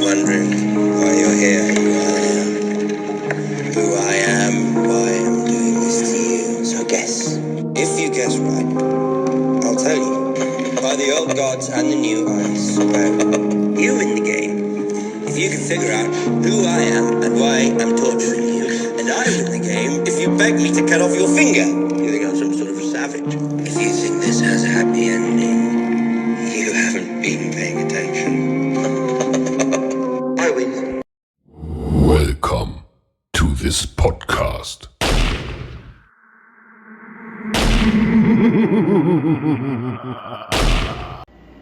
wondering why you're here, who I am, why I'm doing this to you. So guess. If you guess right, I'll tell you. By the old gods and the new, I swear. You win the game. If you can figure out who I am and why I'm torturing you, and I win the game if you beg me to cut off your finger. You think I'm some sort of savage? If you think this has a happy ending, you haven't been paying attention. I win. Welcome to this podcast.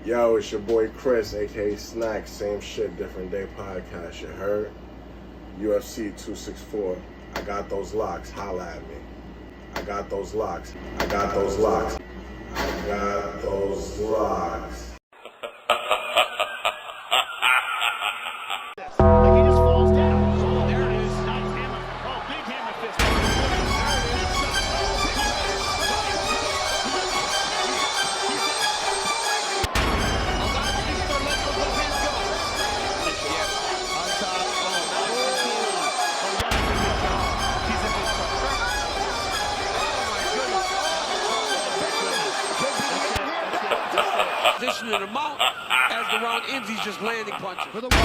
Yo, it's your boy Chris, aka Snack, Same Shit, Different Day Podcast. You heard? UFC 264. I got those locks. Holla at me. I got those locks. I got those locks. I got those locks. Like he just falls down. Oh, there it is. Nice hammer. Oh, big hammer fist. Positioning him out as the round ends, he's just landing punches. For the win,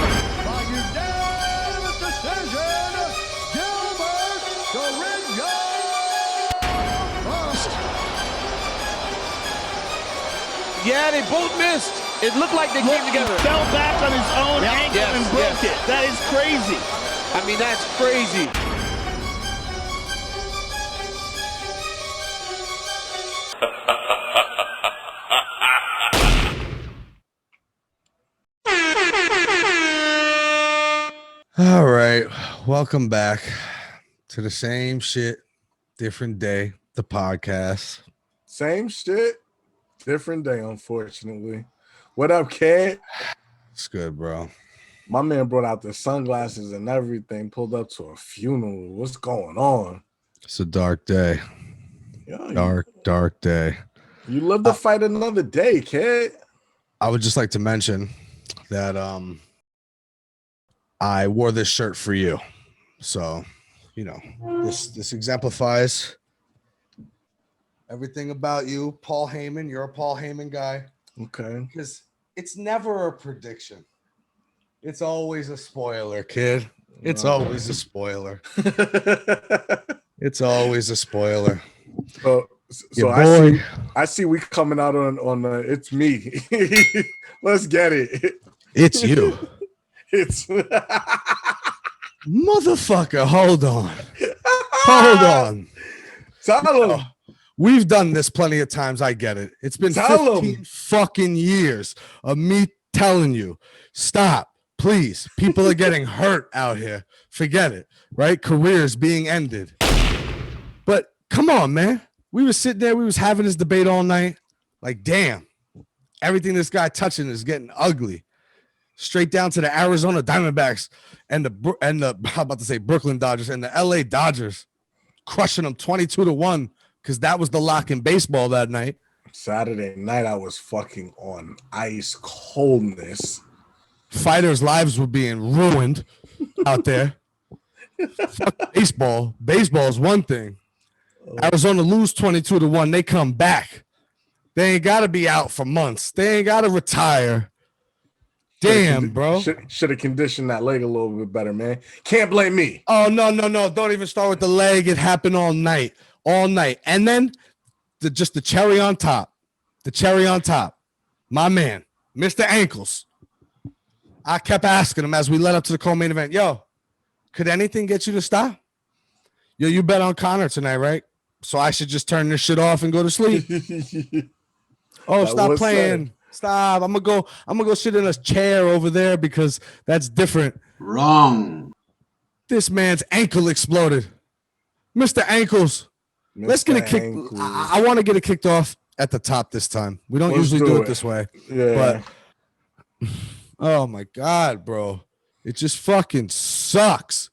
by unanimous decision, Gilbert Durant. Yeah, they both missed. It looked like they came together. He fell back on his own ankle and broke it. That is crazy. I mean, that's crazy. All right, welcome back to the Same Shit, Different Day, the podcast. Same shit, different day, unfortunately. What up, kid? It's good, bro. My man brought out the sunglasses and everything, pulled up to a funeral. What's going on? It's a dark day. Yeah, Dark day. You live to fight another day, kid. I would just like to mention that I wore this shirt for you. So, you know, this exemplifies everything about you. Paul Heyman, you're a Paul Heyman guy. Okay. Because it's never a prediction. It's always a spoiler, kid. It's always a spoiler. It's always a spoiler. So I see we coming out on it's me. Let's get it. It's you. It's Motherfucker, hold on. Hold on. Tell him. We've done this plenty of times. I get it. It's been Tell 15 fucking years of me telling you, stop, please. People are getting hurt out here. Forget it, right? Careers being ended. But come on, man. We was sitting there. We was having this debate all night. Like, damn, everything this guy touching is getting ugly. Straight down to the Arizona Diamondbacks and the I'm about to say Brooklyn Dodgers and the LA Dodgers crushing them 22-1 because that was the lock in baseball that night. Saturday night, I was fucking on ice coldness. Fighters' lives were being ruined out there. Fuck baseball. Baseball is one thing. Arizona lose 22-1. They come back. They ain't got to be out for months. They ain't got to retire. Damn, bro. Should have conditioned that leg a little bit better, man. Can't blame me. Oh, no. Don't even start with the leg. It happened all night. And then the cherry on top. The cherry on top. My man, Mr. Ankles. I kept asking him as we led up to the co-main event, yo, could anything get you to stop? Yo, you bet on Conor tonight, right? So I should just turn this shit off and go to sleep. Oh, stop playing. Stop. I'm gonna go sit in a chair over there because that's different. Wrong. This man's ankle exploded. Mr. Ankles. Let's get it kicked. I want to get it kicked off at the top this time. We don't usually do it this way. Yeah. But oh my God, bro. It just fucking sucks.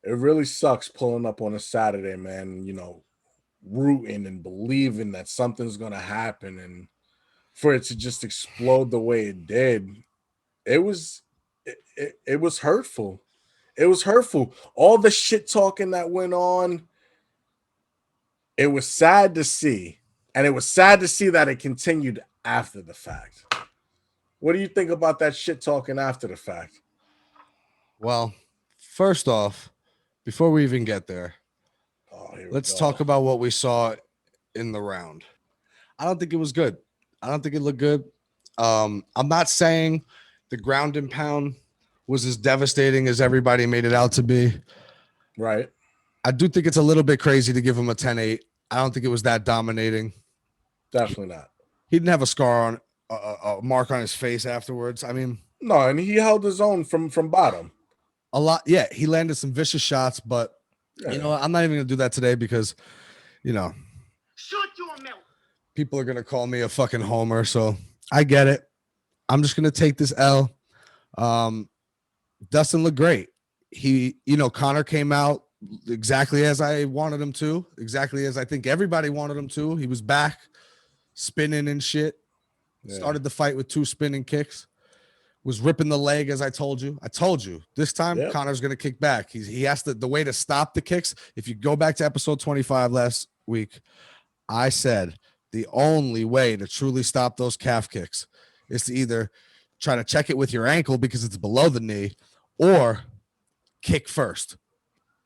It really sucks pulling up on a Saturday, man, you know, rooting and believing that something's gonna happen, and for it to just explode the way it did, it was it was hurtful. It was hurtful. All the shit talking that went on. It was sad to see. And it was sad to see that it continued after the fact. What do you think about that shit talking after the fact? Well, first off, before we even get there, let's talk about what we saw in the round. I don't think it was good. I don't think it looked good. I'm not saying the ground and pound was as devastating as everybody made it out to be. Right. I do think it's a little bit crazy to give him a 10-8. I don't think it was that dominating. Definitely not. He didn't have a scar on a mark on his face afterwards. I mean, no, and he held his own from bottom. A lot. Yeah, he landed some vicious shots, but you know what? I'm not even gonna do that today because, you know, people are gonna call me a fucking homer. So I get it. I'm just gonna take this L. Dustin looked great. Conor came out exactly as I wanted him to, exactly as I think everybody wanted him to. He was back, spinning and shit. Yeah. Started the fight with 2 spinning kicks. Was ripping the leg, as I told you. This time, yep. Conor's going to kick back. He has to. The way to stop the kicks, if you go back to episode 25 last week, I said the only way to truly stop those calf kicks is to either try to check it with your ankle because it's below the knee or kick first.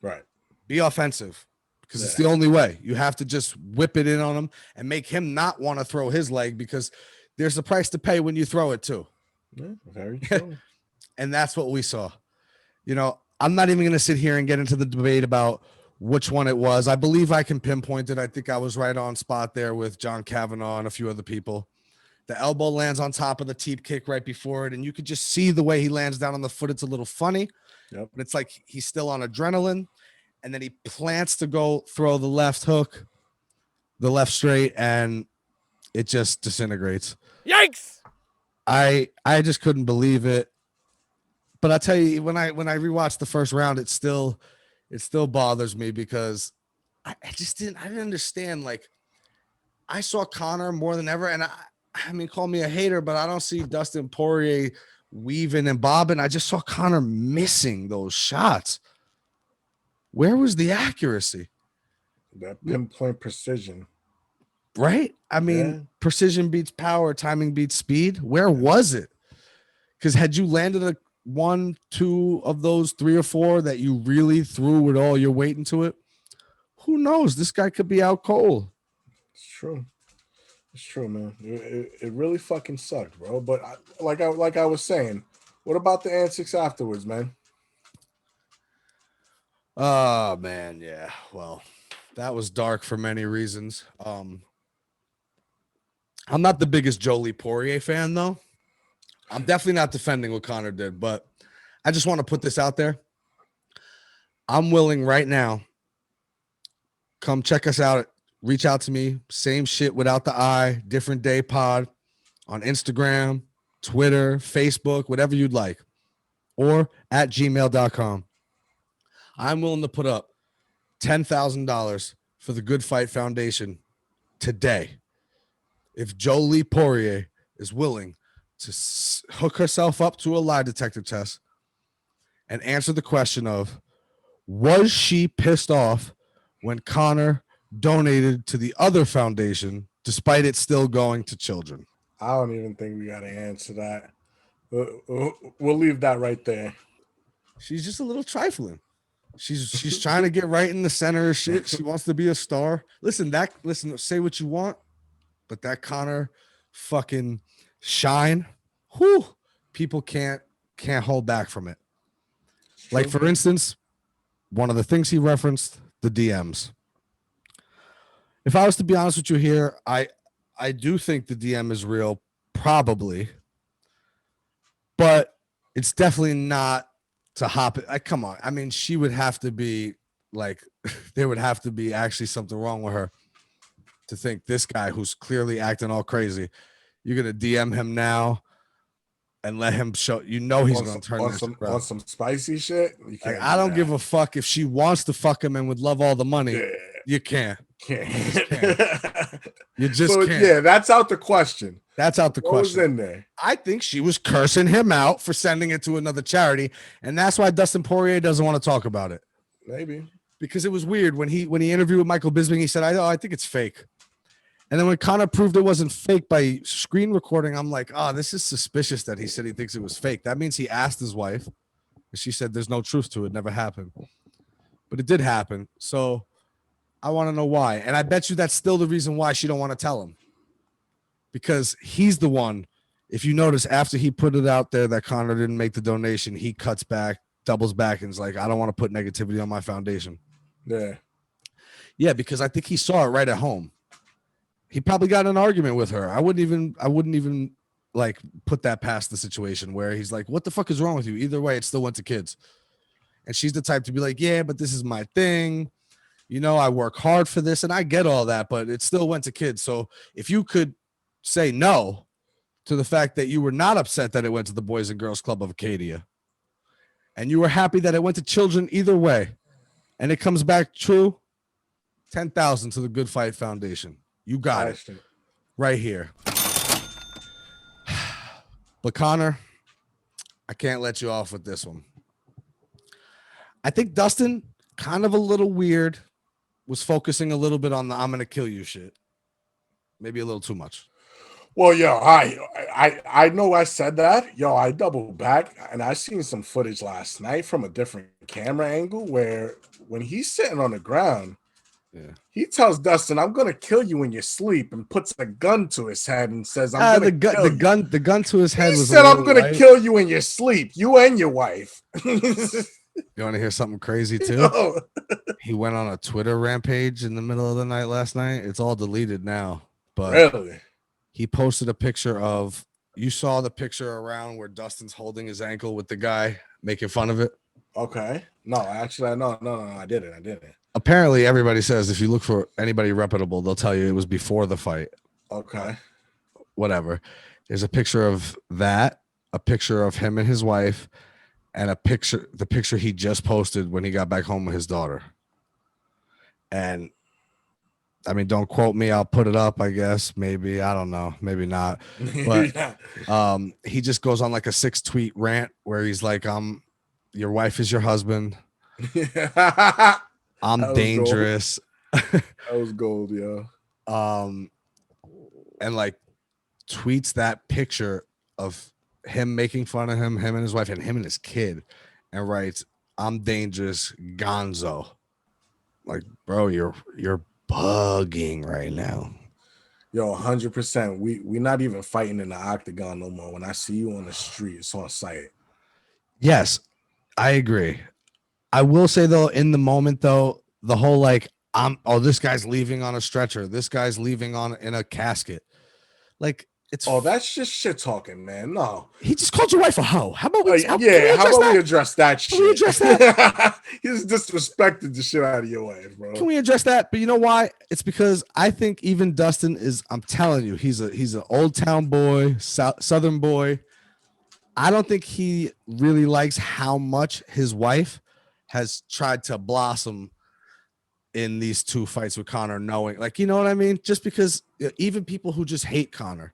Right. Be offensive because it's the only way. You have to just whip it in on him and make him not want to throw his leg because there's a price to pay when you throw it too. Yeah, very true. And that's what we saw. I'm not even going to sit here and get into the debate about which one it was. I believe I can pinpoint it. I think I was right on spot there with John Kavanaugh and a few other people. The elbow lands on top of the teep kick right before it, and you could just see the way he lands down on the foot. It's a little funny, but it's like he's still on adrenaline, and then he plants to go throw the left hook, the left straight, and it just disintegrates. Yikes! I just couldn't believe it. But I tell you, when I rewatched the first round, it still bothers me because I didn't understand. Like, I saw Conor more than ever, and I mean, call me a hater, but I don't see Dustin Poirier weaving and bobbing. I just saw Conor missing those shots. Where was the accuracy? That pinpoint precision. Right? I mean, precision beats power, timing beats speed. Where was it? Because had you landed 1, 2 of those 3 or 4 that you really threw with all your weight into it, who knows? This guy could be out cold. It's true. It's true, man. It really fucking sucked, bro. But like I was saying, what about the antics afterwards, man? Oh, man, yeah. Well, that was dark for many reasons. I'm not the biggest Jolie Poirier fan, though. I'm definitely not defending what Conor did, but I just want to put this out there. I'm willing right now. Come check us out. Reach out to me. Same shit without the I. Different Day Pod on Instagram, Twitter, Facebook, whatever you'd like, or at gmail.com. I'm willing to put up $10,000 for the Good Fight Foundation today. If Jolie Poirier is willing to hook herself up to a lie detector test and answer the question of, was she pissed off when Conor donated to the other foundation despite it still going to children? I don't even think we got to answer that. We'll leave that right there. She's just a little trifling. She's trying to get right in the center of shit. She wants to be a star. Listen, say what you want, but that Conor fucking shine, people can't hold back from it. Like, for instance, one of the things he referenced, the DMs. If I was to be honest with you here, I do think the DM is real, probably, but it's definitely not to hop it. Come on. I mean, she would have to be like, there would have to be actually something wrong with her to think this guy who's clearly acting all crazy, you're going to DM him now and let him show, he's going to turn on some spicy shit. Like, I don't give a fuck if she wants to fuck him and would love all the money. You can't. You You just can't. Yeah, that's out the question. That's out the What was question. in there? I think she was cursing him out for sending it to another charity, and that's why Dustin Poirier doesn't want to talk about it. Maybe. Because it was weird when he interviewed with Michael Bisping, he said, I think it's fake. And then when Conor proved it wasn't fake by screen recording, I'm like, oh, this is suspicious that he said he thinks it was fake. That means he asked his wife, and she said there's no truth to it. It never happened. But it did happen. So I want to know why. And I bet you that's still the reason why she don't want to tell him. Because he's the one, if you notice, after he put it out there that Conor didn't make the donation, he cuts back, doubles back, and is like, I don't want to put negativity on my foundation. Yeah. Yeah, because I think he saw it right at home. He probably got in an argument with her. I wouldn't even like put that past the situation where he's like, what the fuck is wrong with you? Either way, it still went to kids. And she's the type to be like, yeah, but this is my thing. You know, I work hard for this and I get all that, but it still went to kids. So if you could say no to the fact that you were not upset that it went to the Boys and Girls Club of Acadia and you were happy that it went to children either way, and it comes back true, 10,000 to the Good Fight Foundation. You got it right here. But Conor, I can't let you off with this one. I think Dustin, kind of a little weird, was focusing a little bit on the I'm going to kill you shit. Maybe a little too much. Well, yo, I know I said that. Yo, I doubled back and I seen some footage last night from a different camera angle where when he's sitting on the ground, he tells Dustin, I'm gonna kill you in your sleep, and puts a gun to his head and says, I'm gonna kill you. The gun to his head he was said, I'm gonna kill you in your sleep, you and your wife. You want to hear something crazy too? He went on a Twitter rampage in the middle of the night last night. It's all deleted now. But really? He posted a picture of, you saw the picture around where Dustin's holding his ankle with the guy making fun of it? Okay. No, actually, no, I didn't. Apparently, everybody says if you look for anybody reputable, they'll tell you it was before the fight. Okay. Whatever. There's a picture of that, a picture of him and his wife, and the picture he just posted when he got back home with his daughter. And I mean, don't quote me. I'll put it up, I guess. Maybe. I don't know. Maybe not. But he just goes on like a 6-tweet rant where he's like, your wife is your husband. I'm dangerous. That was gold, yo. And like tweets that picture of him making fun of him and his wife, and him and his kid, and writes, I'm dangerous, Gonzo. Like, bro, you're bugging right now. Yo, 100%. We not even fighting in the octagon no more. When I see you on the street, it's on sight. Yes, I agree. I will say though, in the moment though, the whole like, this guy's leaving on a stretcher, this guy's leaving in a casket. Like, it's that's just shit talking, man. No, he just called your wife a hoe. How about we? How about we address that shit? Can we address that? He's disrespected the shit out of your wife, bro. Can we address that? But you know why? It's because I think even Dustin is. I'm telling you, he's an old town boy, Southern boy. I don't think he really likes how much his wife has tried to blossom in these 2 fights with Conor, knowing, like, you know what I mean? Just because even people who just hate Conor.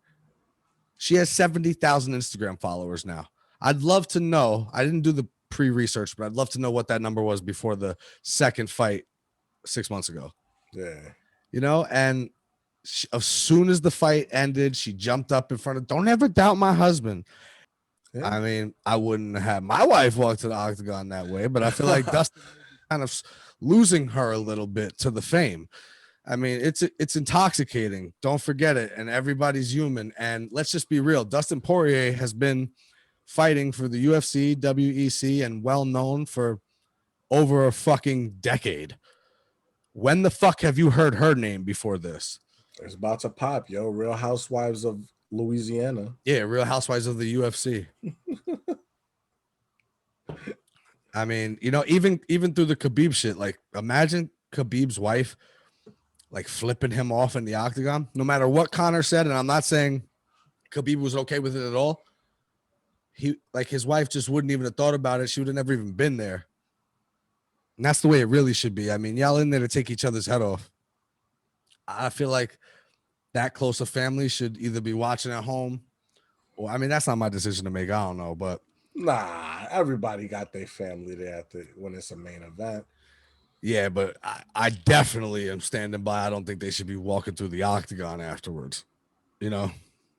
She has 70,000 Instagram followers now. I'd love to know. I didn't do the pre-research, but I'd love to know what that number was before the second fight 6 months ago. Yeah. You know, and as soon as the fight ended, she jumped up in front of, don't ever doubt my husband. Yeah. I mean, I wouldn't have my wife walk to the octagon that way, but I feel like Dustin kind of losing her a little bit to the fame. I mean, it's intoxicating. Don't forget it. And everybody's human. And let's just be real. Dustin Poirier has been fighting for the UFC, WEC, and well known for over a fucking decade. When the fuck have you heard her name before this? It's about to pop, yo. Real Housewives of Louisiana. Yeah, Real Housewives of the UFC. I mean, you know, even through the Khabib shit, like, imagine Khabib's wife like flipping him off in the octagon, no matter what Conor said. And I'm not saying Khabib was okay with it at all. His wife just wouldn't even have thought about it. She would have never even been there. And that's the way it really should be. I mean, y'all in there to take each other's head off. I feel like that close a family should either be watching at home. Well, I mean, that's not my decision to make. I don't know, but Nah, everybody got their family there when it's a main event. yeah, but I definitely am standing by. I don't think they should be walking through the octagon afterwards. You know,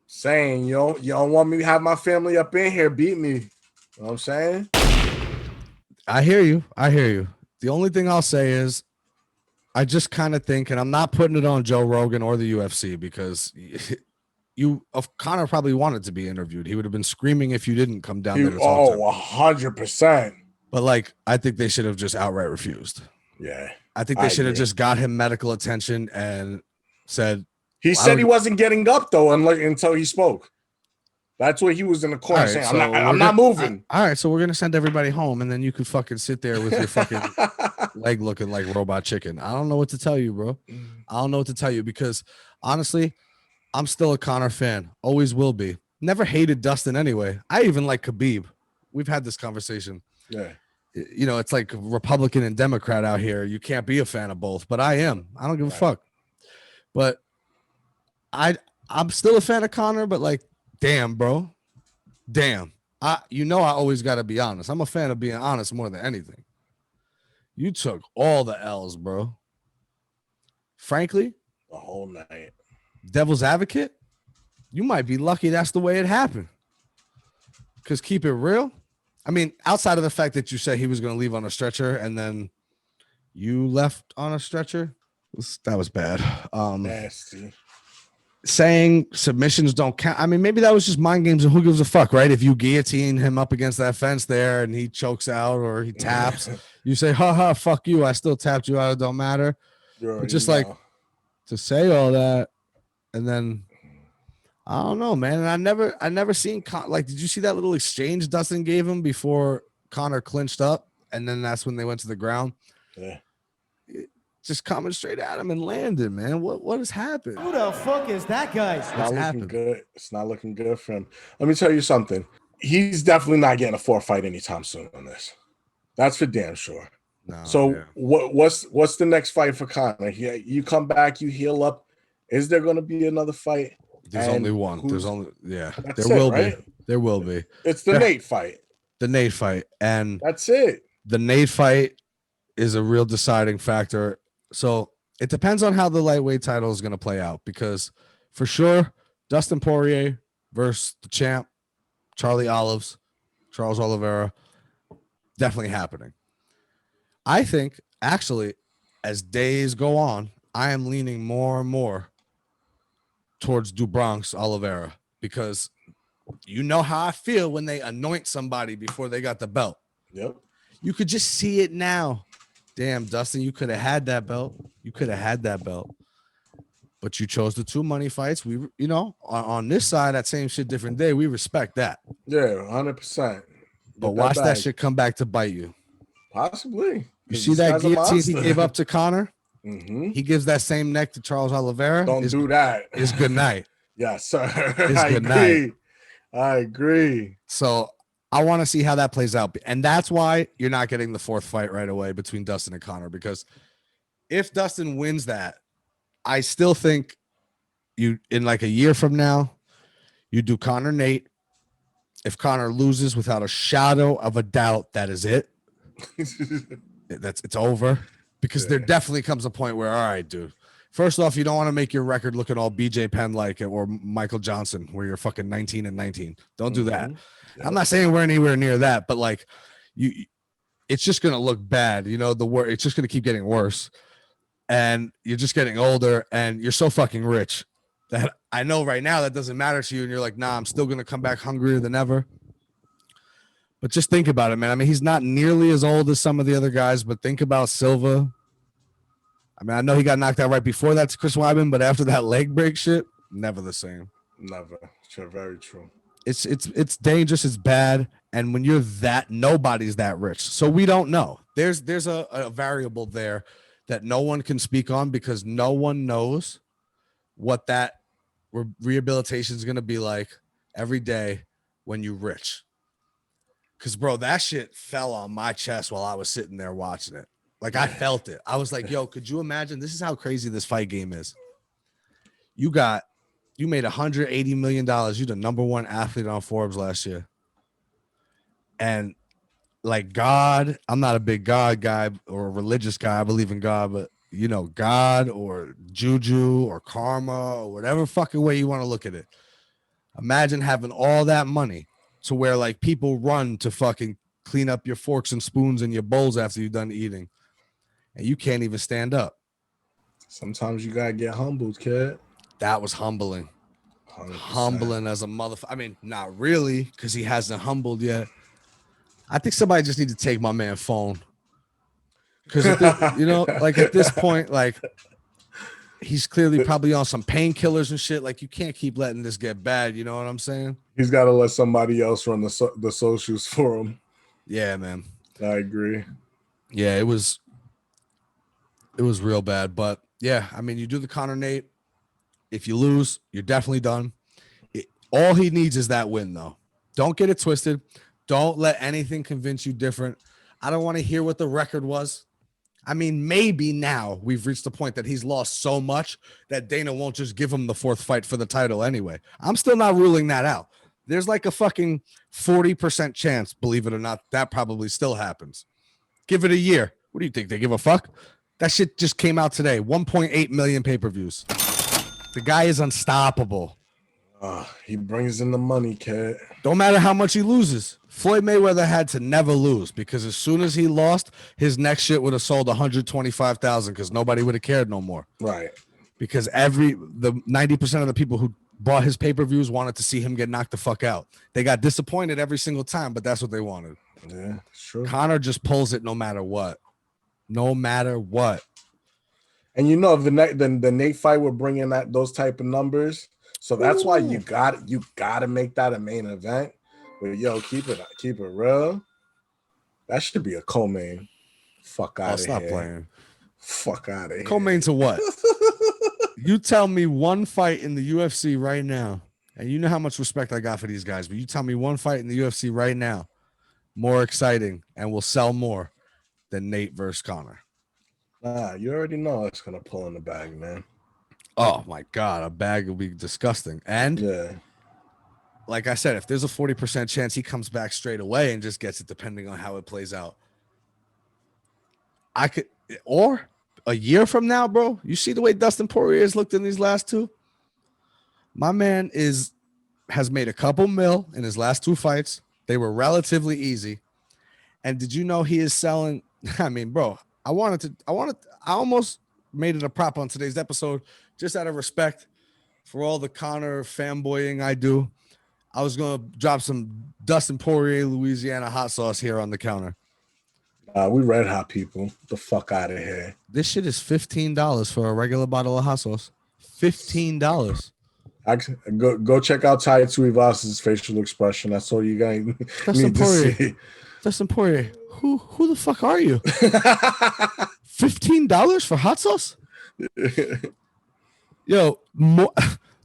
saying you don't want me to have my family up in here beat me. You know what I'm saying? I hear you. The only thing I'll say is I just kind of think, and I'm not putting it on Joe Rogan or the UFC because Conor probably wanted to be interviewed. He would have been screaming if you didn't come down there to talk to him. 100%. But like, I think they should have just outright refused. Yeah. I think they should have just got him medical attention and said. He said he wasn't getting up though until he spoke. That's what he was in the corner saying. I'm not moving. All right, so we're gonna send everybody home, and then you could fucking sit there with your fucking leg looking like robot chicken. I don't know what to tell you, bro. I don't know what to tell you because honestly, I'm still a Conor fan. Always will be. Never hated Dustin anyway. I even like Khabib. We've had this conversation. Yeah. You know, it's like Republican and Democrat out here. You can't be a fan of both, but I am. I don't give a fuck. But I'm still a fan of Conor, but like, damn, bro. Damn. I always got to be honest. I'm a fan of being honest more than anything. You took all the L's, bro. Frankly, the whole night. Devil's advocate, you might be lucky that's the way it happened. Because keep it real. I mean, outside of the fact that you said he was going to leave on a stretcher and then you left on a stretcher, that was bad. Nasty. Saying submissions don't count. I mean, maybe that was just mind games and who gives a fuck, right? If you guillotine him up against that fence there and he chokes out or he taps, you say, ha, fuck you. I still tapped you out. It don't matter. But just like to say all that and then I don't know, man. And I never seen like, did you see that little exchange Dustin gave him before Conor clinched up? And then that's when they went to the ground. Yeah. Just coming straight at him and landing, man. What has happened? Who the fuck is that guy? It's not looking good. It's not looking good for him. Let me tell you something. He's definitely not getting a 4th fight anytime soon on this. That's for damn sure. No, so yeah. What's the next fight for Conor? You come back, you heal up. Is there going to be another fight? There's only one. There will be. There will be. It's the Nate fight. The Nate fight, and that's it. The Nate fight is a real deciding factor. So it depends on how the lightweight title is going to play out because for sure, Dustin Poirier versus the champ, Charles Oliveira, definitely happening. I think actually as days go on, I am leaning more and more towards Dubronx Oliveira because you know how I feel when they anoint somebody before they got the belt. Yep. You could just see it now. Damn, Dustin, you could have had that belt. But you chose the 2 money fights. We, on this side, at Same Shit Different Day, we respect that. Yeah, 100%. But watch that shit come back to bite you. Possibly. You see that guillotine he gave up to Conor? Mm-hmm. He gives that same neck to Charles Oliveira. Don't do that. It's good night. Yes, sir. I agree. So I want to see how that plays out. And that's why you're not getting the 4th fight right away between Dustin and Conor. Because if Dustin wins that, I still think you in like a year from now, you do Conor Nate. If Conor loses without a shadow of a doubt, that is it. It's over. Because there definitely comes a point where, all right, dude. First off, you don't want to make your record looking all BJ Penn like it or Michael Johnson, where you're fucking 19-19. Don't do that. Yeah. I'm not saying we're anywhere near that, but like it's just gonna look bad. It's just gonna keep getting worse, and you're just getting older, and you're so fucking rich that I know right now that doesn't matter to you, and you're like, nah, I'm still gonna come back hungrier than ever. But just think about it, man. I mean, he's not nearly as old as some of the other guys, but think about Silva. I mean, I know he got knocked out right before that to Chris Weidman, but after that leg break shit, never the same. Never. Very true. It's dangerous. It's bad. And when you're nobody's that rich. So we don't know. There's a variable there that no one can speak on because no one knows what that rehabilitation is going to be like every day when you're rich. Because, bro, that shit fell on my chest while I was sitting there watching it. Like, I felt it. I was like, yo, could you imagine? This is how crazy this fight game is. You made $180 million. You're the number one athlete on Forbes last year. And like God, I'm not a big God guy or a religious guy. I believe in God, but God or juju or karma or whatever fucking way you want to look at it. Imagine having all that money to where like people run to fucking clean up your forks and spoons and your bowls after you're done eating. And you can't even stand up. Sometimes you gotta get humbled, kid. That was humbling. 100%. Humbling as a motherfucker. I mean, not really, because he hasn't humbled yet. I think somebody just need to take my man's phone. Because, like at this point, like he's clearly probably on some painkillers and shit. Like you can't keep letting this get bad. You know what I'm saying? He's got to let somebody else run the socials for him. Yeah, man. I agree. Yeah, it was real bad. But yeah, I mean, you do the Conor Nate. If you lose, you're definitely done. All he needs is that win, though. Don't get it twisted. Don't let anything convince you different. I don't want to hear what the record was. I mean, maybe now we've reached the point that he's lost so much that Dana won't just give him the fourth fight for the title anyway. I'm still not ruling that out. There's like a fucking 40% chance, believe it or not, that probably still happens. Give it a year. What do you think? They give a fuck? That shit just came out today. 1.8 million pay-per-views. The guy is unstoppable. He brings in the money, kid. Don't matter how much he loses. Floyd Mayweather had to never lose because as soon as he lost, his next shit would have sold 125,000 because nobody would have cared no more. Right. Because the 90% of the people who bought his pay-per-views wanted to see him get knocked the fuck out. They got disappointed every single time, but that's what they wanted. Yeah, sure. Conor just pulls it no matter what. No matter what. And the Nate fight would bring in those type of numbers. So that's why you gotta make that a main event. But keep it real. That should be a co-main. Fuck out of here. Stop playing. Fuck out of here. Co-main to what? You tell me one fight in the UFC right now, and you know how much respect I got for these guys, but you tell me one fight in the UFC right now more exciting and will sell more than Nate versus Conor. Nah, you already know it's gonna pull in the bag, man. Oh my God, a bag will be disgusting. And like I said, if there's a 40% chance he comes back straight away and just gets it, depending on how it plays out, or a year from now, bro, you see the way Dustin Poirier has looked in these last two? My man has made a couple mil in his last two fights. They were relatively easy. And did you know he is selling? I mean, bro, I almost made it a prop on today's episode just out of respect for all the Conor fanboying I do. I was going to drop some Dustin Poirier Louisiana hot sauce here on the counter. We red hot people. The fuck out of here. This shit is $15 for a regular bottle of hot sauce. $15. Go check out Tate Tuivas's facial expression. That's all you guys need to see. Dustin Poirier, who the fuck are you? $15 for hot sauce? Yo,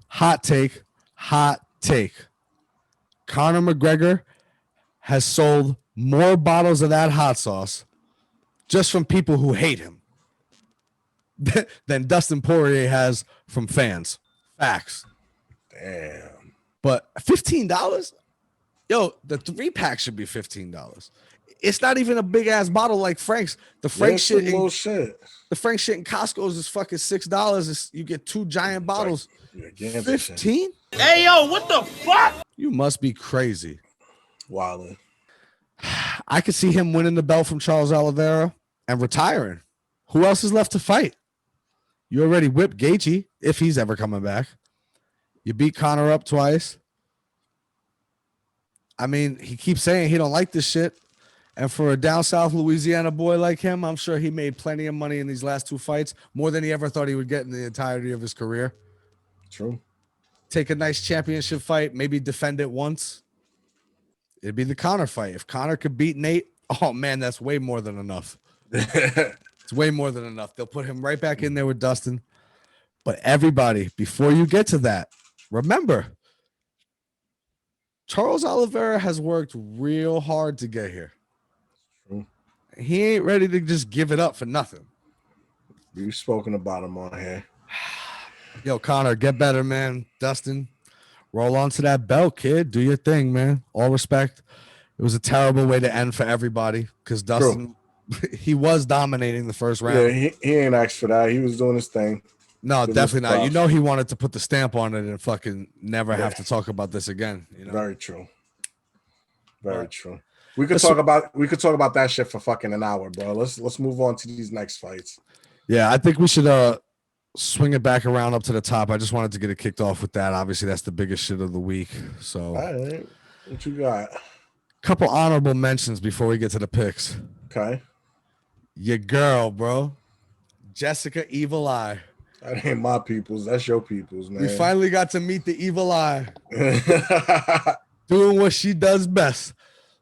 hot take. Conor McGregor has sold more bottles of that hot sauce just from people who hate him than Dustin Poirier has from fans. Facts. Damn. But $15? Yo, the 3-pack should be $15. It's not even a big ass bottle like Frank's. The Frank shit. The Frank shit in Costco's is fucking $6. You get 2 giant bottles. 15? Hey, yo, what the fuck? You must be crazy. Wildin'. I could see him winning the belt from Charles Oliveira and retiring. Who else is left to fight? You already whipped Gaethje, if he's ever coming back. You beat Conor up twice. I mean, he keeps saying he don't like this shit. And for a down south Louisiana boy like him, I'm sure he made plenty of money in these last 2 fights, more than he ever thought he would get in the entirety of his career. True. Take a nice championship fight, maybe defend it once. It'd be the Conor fight. If Conor could beat Nate, oh man, that's way more than enough. It's way more than enough. They'll put him right back in there with Dustin. But everybody, before you get to that, remember, Charles Oliveira has worked real hard to get here. True. He ain't ready to just give it up for nothing. We've spoken about him on here. Yo, Conor, get better, man. Dustin, roll on to that belt, kid. Do your thing, man. All respect. It was a terrible way to end for everybody because Dustin, he was dominating the first round. Yeah, he ain't asked for that. He was doing his thing. No, definitely not. You know, he wanted to put the stamp on it and fucking never have to talk about this again. You know? Very true. Very true. We could talk about that shit for fucking an hour, bro. Let's move on to these next fights. Yeah, I think we should swing it back around up to the top. I just wanted to get it kicked off with that. Obviously, that's the biggest shit of the week. So, all right, what you got? Couple honorable mentions before we get to the picks. Okay. Your girl, bro. Jessica Evil Eye. That ain't my people's. That's your people's, man. We finally got to meet the Evil Eye. Doing what she does best.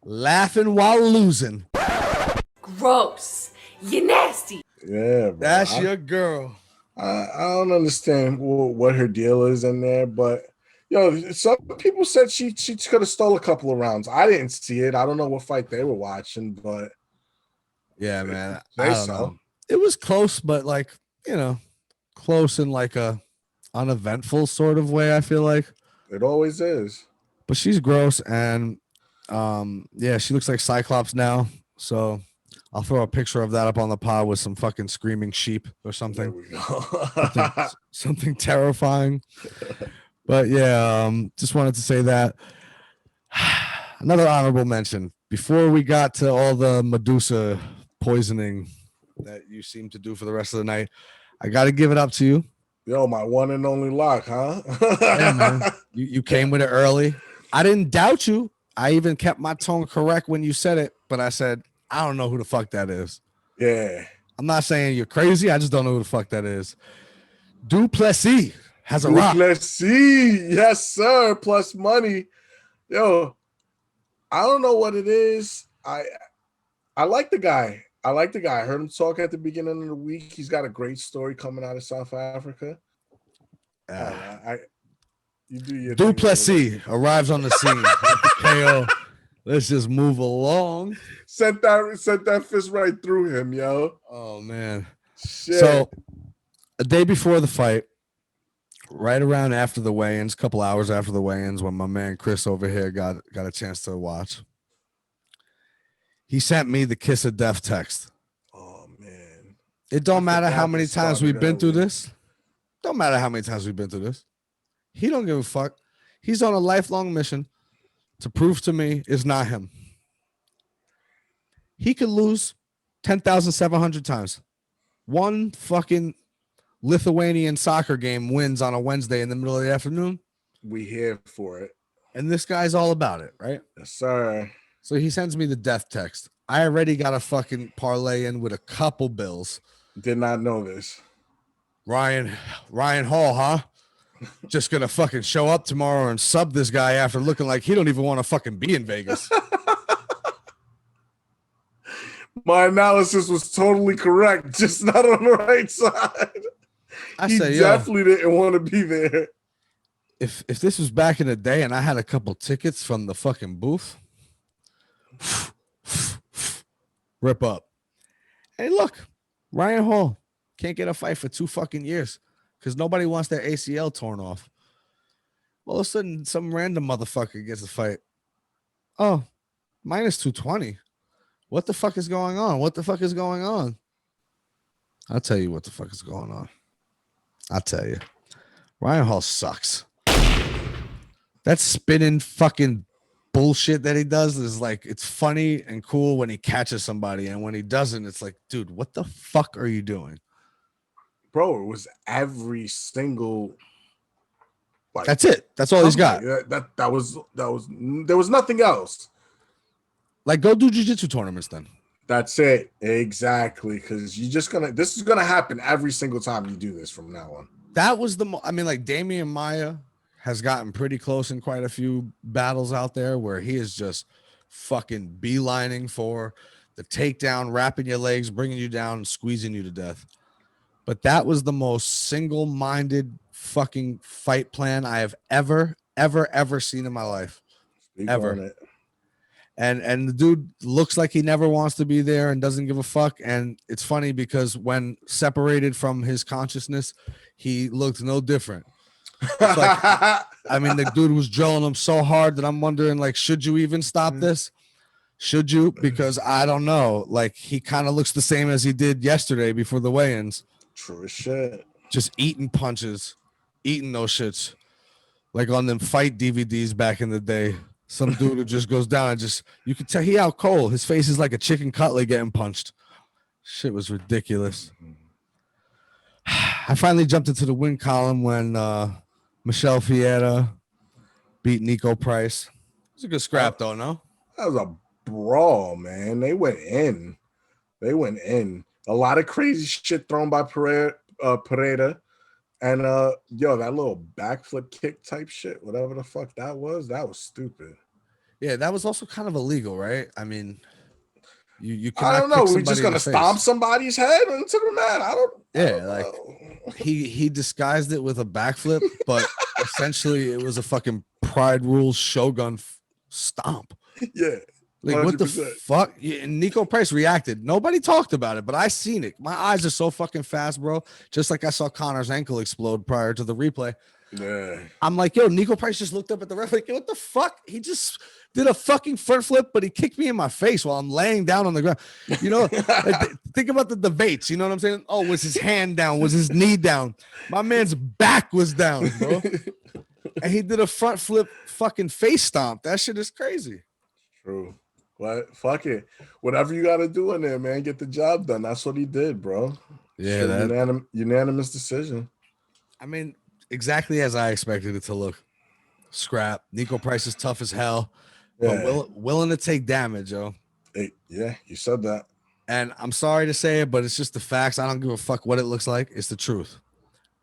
Laughing while losing. Gross. You nasty. Yeah, bro. That's your girl. I don't understand what her deal is in there, but some people said she could have stole a couple of rounds. I didn't see it. I don't know what fight they were watching, but yeah, man. I don't know. It was close, but like, close in like a uneventful sort of way, I feel like. It always is. But she's gross, and yeah, she looks like Cyclops now. So I'll throw a picture of that up on the pod with some fucking screaming sheep or something. There we go. something terrifying. But yeah, just wanted to say that. Another honorable mention. Before we got to all the Medusa poisoning that you seem to do for the rest of the night, I got to give it up to you. Yo, my one and only lock, huh? Yeah, man. You came with it early. I didn't doubt you. I even kept my tone correct when you said it, but I said, I don't know who the fuck that is. Yeah. I'm not saying you're crazy. I just don't know who the fuck that is. Duplessis has a rock. Duplessis, yes, sir. Plus money. Yo, I don't know what it is. I like the guy. I heard him talk at the beginning of the week. He's got a great story coming out of South Africa. You do your Duplessis arrives on the scene. KO. Let's just move along. Sent that fist right through him, yo. Oh man. Shit. So a day before the fight, right around after the weigh-ins, a couple hours after the weigh-ins, when my man Chris over here got a chance to watch, he sent me the kiss of death text. Oh man. It don't matter how many times we've been through this. Don't matter how many times we've been through this. He don't give a fuck. He's on a lifelong mission to prove to me it's not him. He could lose 10,700 times. One fucking Lithuanian soccer game wins on a Wednesday in the middle of the afternoon. We here for it. And this guy's all about it, right? Yes, sir. So he sends me the death text. I already got a fucking parlay in with a couple bills. Did not know this. Ryan Hall, huh? Just gonna fucking show up tomorrow and sub this guy after looking like he don't even want to fucking be in Vegas. My analysis was totally correct, just not on the right side. He definitely didn't want to be there. If this was back in the day and I had a couple tickets from the fucking booth, rip up. Hey, look, Ryan Hall can't get a fight for 2 fucking years because nobody wants their ACL torn off. All of a sudden, some random motherfucker gets a fight. Oh, minus 220. What the fuck is going on? What the fuck is going on? I'll tell you what the fuck is going on. I'll tell you. Ryan Hall sucks. That spinning fucking bullshit that he does is like, it's funny and cool when he catches somebody, and when he doesn't, it's like, dude, what the fuck are you doing? Bro, it was every single. Like, that's it. That's all he's got. That was there was nothing else. Like, go do jiu-jitsu tournaments then. That's it. Exactly. Because this is gonna happen every single time you do this from now on. That was like Damian Maia has gotten pretty close in quite a few battles out there where he is just fucking beelining for the takedown, wrapping your legs, bringing you down, and squeezing you to death. But that was the most single-minded fucking fight plan I have ever seen in my life. Ever. And the dude looks like he never wants to be there and doesn't give a fuck. And it's funny because when separated from his consciousness, he looked no different. It's like, I mean, the dude was drilling him so hard that I'm wondering, like, should you even stop this? Should you? Because I don't know. Like, he kind of looks the same as he did yesterday before the weigh-ins. True shit. Just eating punches, eating those shits. Like on them fight DVDs back in the day. Some dude who just goes down and just, you can tell he out cold. His face is like a chicken cutlet getting punched. Shit was ridiculous. I finally jumped into the win column when Michelle Fiera beat Nico Price. It was a good scrap, though, no? That was a brawl, man. They went in. A lot of crazy shit thrown by Pereira. And that little backflip kick type shit, whatever the fuck that was stupid. Yeah, that was also kind of illegal, right? I mean, you I don't know. We're just gonna stomp somebody's head into the mat. I don't know. He disguised it with a backflip, but essentially it was a fucking Pride Rules Shogun stomp. Yeah. Like 100%. What the fuck? Yeah, and Nico Price reacted. Nobody talked about it, but I seen it. My eyes are so fucking fast, bro. Just like I saw Conor's ankle explode prior to the replay. Yeah. I'm like, yo, Nico Price just looked up at the ref like, what the fuck? He just did a fucking front flip, but he kicked me in my face while I'm laying down on the ground. You know, like, think about the debates. You know what I'm saying? Oh, was his hand down? Was his knee down? My man's back was down, bro. And he did a front flip fucking face stomp. That shit is crazy. True. What? Fuck it. Whatever you got to do in there, man. Get the job done. That's what he did, bro. Yeah, that unanimous decision. I mean, exactly as I expected it to look. Scrap. Nico Price is tough as hell, but willing to take damage, yo. Hey, yeah, you said that. And I'm sorry to say it, but it's just the facts. I don't give a fuck what it looks like. It's the truth.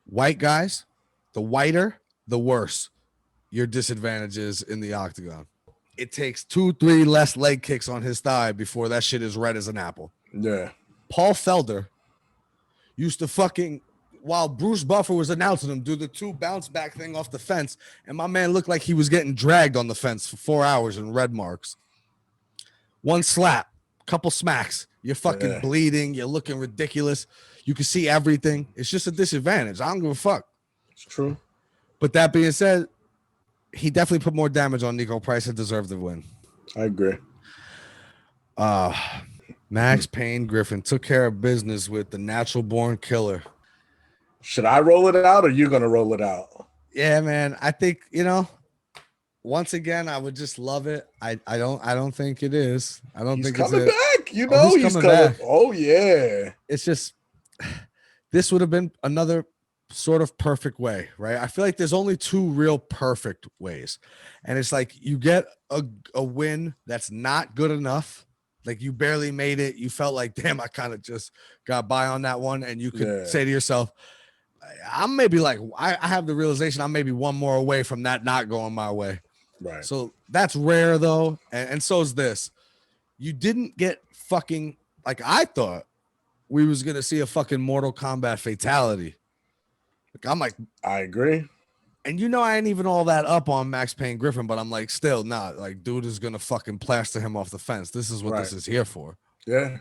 White guys, the whiter, the worse your disadvantages in the octagon. It takes 2-3 less leg kicks on his thigh before that shit is red as an apple. Yeah. Paul Felder used to fucking, while Bruce Buffer was announcing him, do the 2 bounce back thing off the fence, and my man looked like he was getting dragged on the fence for 4 hours in red marks. 1 slap, couple smacks, you're fucking bleeding, you're looking ridiculous. You can see everything. It's just a disadvantage. I don't give a fuck. It's true. But that being said, he definitely put more damage on Nico Price and deserved the win. I agree. Max Payne Griffin took care of business with the natural born killer. Should I roll it out or you gonna roll it out? Yeah, man. I think, once again, I would just love it. I don't think it is. I don't think coming it's back. You know he's coming back. Oh yeah. It's just this would have been another sort of perfect way, right? I feel like there's only 2 real perfect ways. And it's like you get a win that's not good enough. Like you barely made it. You felt like, damn, I kind of just got by on that one. And you could say to yourself, I'm maybe like, I have the realization I'm maybe 1 more away from that not going my way. Right. So that's rare though. And so is this. You didn't get fucking, like I thought we was going to see a fucking Mortal Kombat fatality. I'm like, I agree. And I ain't even all that up on Max Payne Griffin, but I'm like, still not like dude is gonna fucking plaster him off the fence. This is what this is here for. Yeah.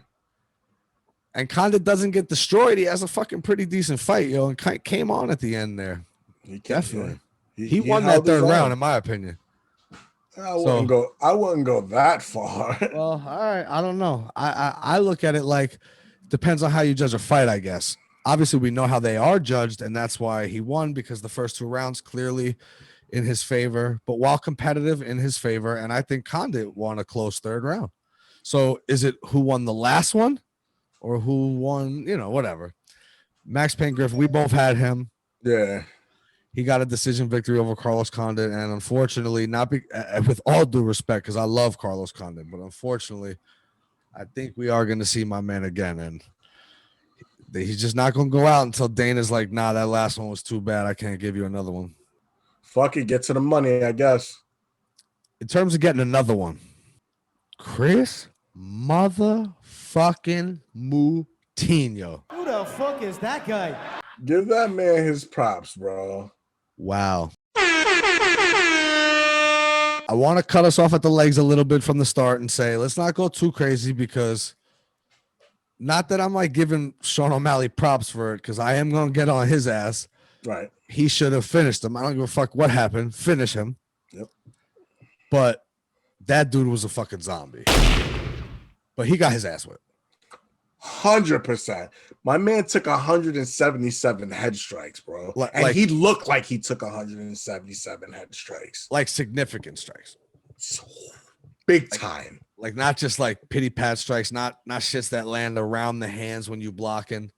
And Conor doesn't get destroyed. He has a fucking pretty decent fight, yo, and came on at the end there. Definitely. He won that 3rd round, in my opinion. I wouldn't go that far. Well, all right. I don't know. I look at it like depends on how you judge a fight, I guess. Obviously, we know how they are judged, and that's why he won, because the first 2 rounds clearly in his favor, but while competitive in his favor, and I think Condit won a close 3rd round. So is it who won the last one or who won, whatever. Max Payne Griffin, we both had him. Yeah. He got a decision victory over Carlos Condit, and unfortunately, with all due respect, because I love Carlos Condit, but unfortunately, I think we are going to see my man again, and he's just not going to go out until Dana's like, nah, that last one was too bad. I can't give you another one. Fuck it. Get to the money, I guess. In terms of getting another one, Chris motherfucking Moutinho. Who the fuck is that guy? Give that man his props, bro. Wow. I want to cut us off at the legs a little bit from the start and say, let's not go too crazy, because not that I'm like giving Sean O'Malley props for it, because I am going to get on his ass. Right. He should have finished him. I don't give a fuck what happened. Finish him. Yep. But that dude was a fucking zombie. But he got his ass whipped. 100%. My man took 177 head strikes, bro. And he looked like he took 177 head strikes. Like significant strikes. Big time. Like not just like pity pat strikes, not shits that land around the hands when you blocking.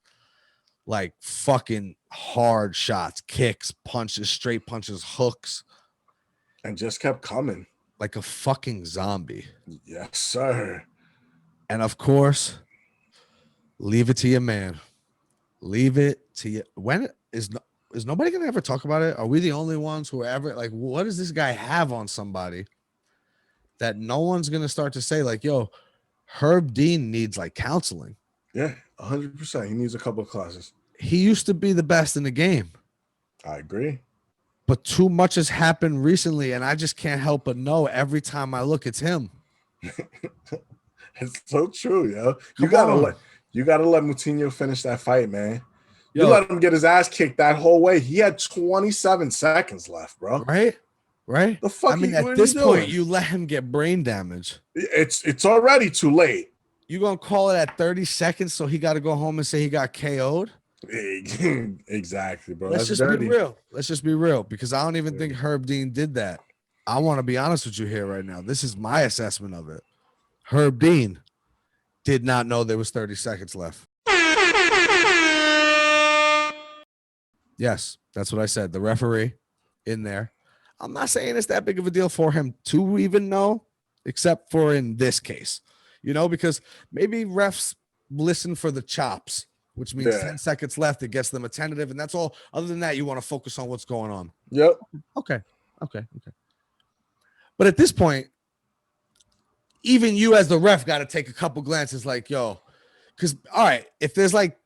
Like fucking hard shots, kicks, punches, straight punches, hooks. And just kept coming. Like a fucking zombie. Yes, sir. And of course, leave it to your man. Leave it to you. When is nobody gonna ever talk about it? Are we the only ones who are ever like, what does this guy have on somebody that no one's gonna start to say, like, yo, Herb Dean needs like counseling? Yeah, 100%. He needs a couple of classes. He used to be the best in the game. I agree. But too much has happened recently, and I just can't help but know every time I look, it's him. It's so true, yo. You gotta let Moutinho finish that fight, man. Yo, you let him get his ass kicked that whole way. He had 27 seconds left, bro. Right? The fuck. I mean, at this point, you let him get brain damage. It's already too late. You gonna call it at 30 seconds, so he got to go home and say he got KO'd? Exactly, bro. Let's just be real. Let's just be real, because I don't even think Herb Dean did that. I want to be honest with you here right now. This is my assessment of it. Herb Dean did not know there was 30 seconds left. Yes, that's what I said. The referee in there. I'm not saying it's that big of a deal for him to even know, except for in this case, because maybe refs listen for the chops, which means 10 seconds left. It gets them attentive, and that's all. Other than that, you want to focus on what's going on. Yep. Okay. But at this point, even you as the ref got to take a couple glances like, yo, because, all right, if there's like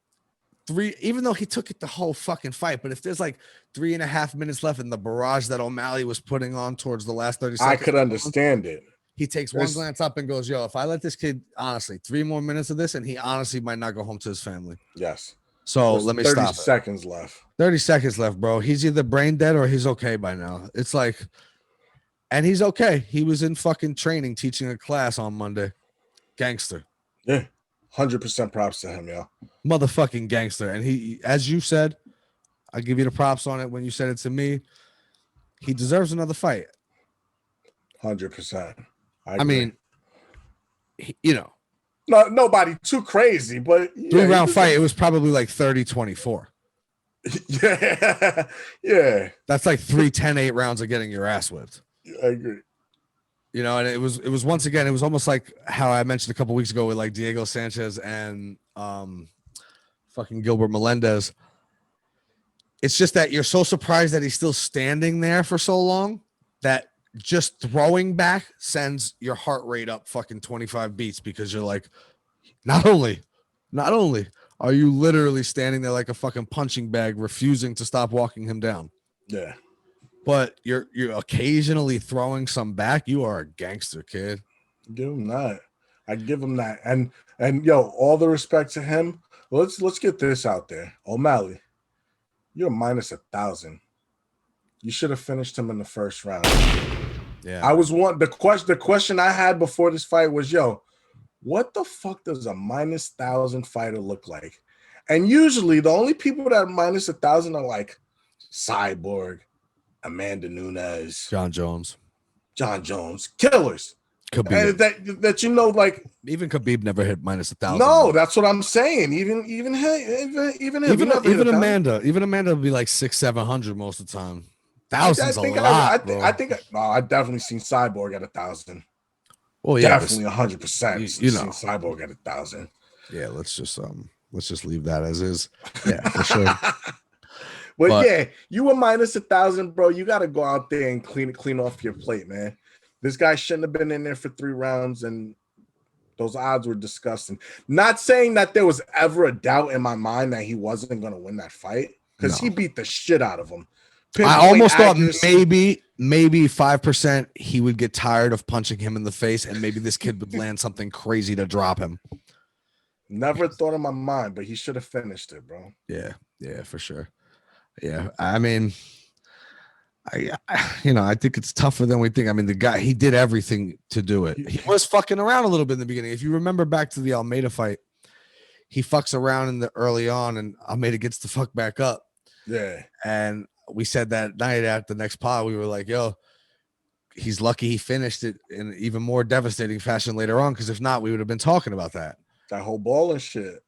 even though he took it the whole fucking fight, but if there's like 3.5 minutes left in the barrage that O'Malley was putting on towards the last 30 seconds, I could understand it. He takes one glance up and goes, yo, if I let this kid, honestly, 3 more minutes of this, and he honestly might not go home to his family. Yes. So let me stop. 30 seconds left. 30 seconds left, bro. He's either brain dead or he's okay by now. It's like, and he's okay. He was in fucking training, teaching a class on Monday. Gangster. Yeah. 100% props to him, yo. Motherfucking gangster. And he, as you said, I give you the props on it when you said it to me. He deserves another fight. 100%. I mean, nobody too crazy, but 3-round fight. It was probably like 30-24. Yeah. That's like 3 10-8 rounds of getting your ass whipped. I agree. And it was once again, it was almost like how I mentioned a couple weeks ago with like Diego Sanchez and fucking Gilbert Melendez. It's just that you're so surprised that he's still standing there for so long that just throwing back sends your heart rate up fucking 25 beats, because you're like, not only are you literally standing there like a fucking punching bag, refusing to stop walking him down. Yeah. But you're occasionally throwing some back. You are a gangster, kid. Give him that. I give him that. And yo, all the respect to him. Let's get this out there. O'Malley, you're minus 1,000. You should have finished him in the first round. Yeah. The question I had before this fight was, yo, what the fuck does a minus 1,000 fighter look like? And usually the only people that are minus 1,000 are like Cyborg, Amanda Nunes, John Jones, killers. Khabib. And that like even Khabib never hit minus 1,000. No, that's what I'm saying. Even Amanda would be like 600-700 most of the time. 1,000's a lot, bro. I definitely seen Cyborg at 1,000. Well, yeah, definitely 100%. Seen Cyborg at 1,000. Yeah, let's just leave that as is. Yeah, for sure. But yeah, you were minus 1,000, bro. You got to go out there and clean off your plate, man. This guy shouldn't have been in there for 3 rounds, and those odds were disgusting. Not saying that there was ever a doubt in my mind that he wasn't going to win that fight, because he beat the shit out of him. I almost thought maybe 5% he would get tired of punching him in the face, and maybe this kid would land something crazy to drop him. Never thought in my mind, but he should have finished it, bro. Yeah, for sure. Yeah, I mean, I think it's tougher than we think. I mean, the guy, he did everything to do it. He was fucking around a little bit in the beginning. If you remember back to the Almeida fight, he fucks around in the early on, and Almeida gets the fuck back up. Yeah. And we said that night at the next pod, we were like, yo, he's lucky he finished it in even more devastating fashion later on, because if not, we would have been talking about that. That whole ball and shit.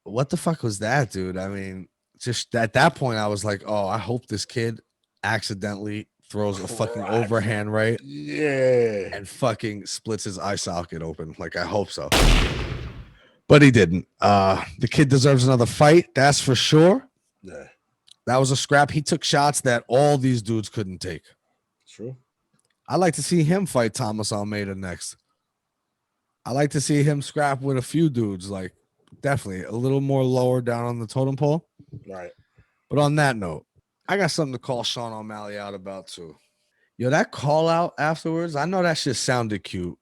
What the fuck was that, dude? I mean, just at that point, I was like, oh, I hope this kid accidentally throws a fucking overhand right. Yeah. And fucking splits his eye socket open. Like, I hope so. But he didn't. The kid deserves another fight. That's for sure. Yeah. That was a scrap. He took shots that all these dudes couldn't take. True. I'd like to see him fight Thomas Almeida next. I like to see him scrap with a few dudes, like definitely a little more lower down on the totem pole. Right. But on that note, I got something to call Sean O'Malley out about too. Yo, that call out afterwards, I know that shit sounded cute,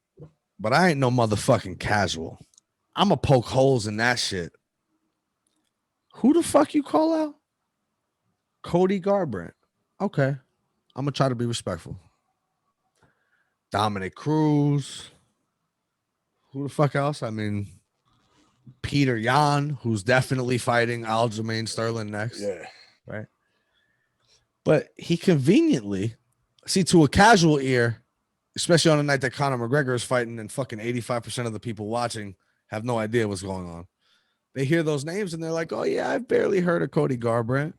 but I ain't no motherfucking casual. I'm going to poke holes in that shit. Who the fuck you call out? Cody Garbrandt. Okay. I'm going to try to be respectful. Dominic Cruz. Who the fuck else? I mean, Peter Yan, who's definitely fighting Aljamain Sterling next. Yeah. Right. But he conveniently, see, to a casual ear, especially on a night that Conor McGregor is fighting and fucking 85% of the people watching have no idea what's going on. They hear those names and they're like, oh, yeah, I've barely heard of Cody Garbrandt.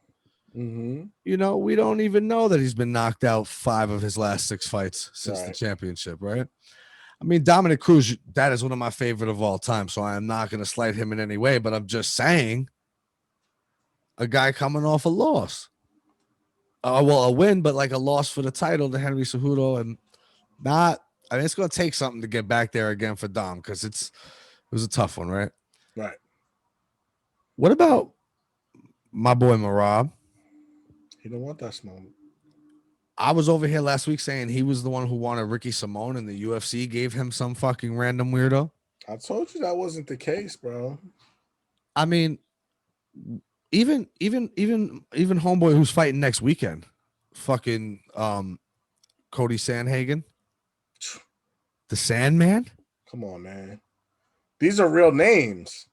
Mm-hmm. You know, we don't even know that he's been knocked out 5 of his last 6 fights since the championship, right? I mean, Dominic Cruz, that is one of my favorite of all time, so I am not going to slight him in any way, but I'm just saying a guy coming off a loss. Well, a win, but like a loss for the title to Henry Cejudo, and not, I mean, it's going to take something to get back there again for Dom, because it was a tough one, right? Right. What about my boy Merab? He don't want that smoke. I was over here last week saying he was the one who wanted Ricky Simone, and the UFC gave him some fucking random weirdo. I told you that wasn't the case, bro. I mean, even homeboy who's fighting next weekend, fucking Cody Sandhagen, the Sandman. Come on, man. These are real names.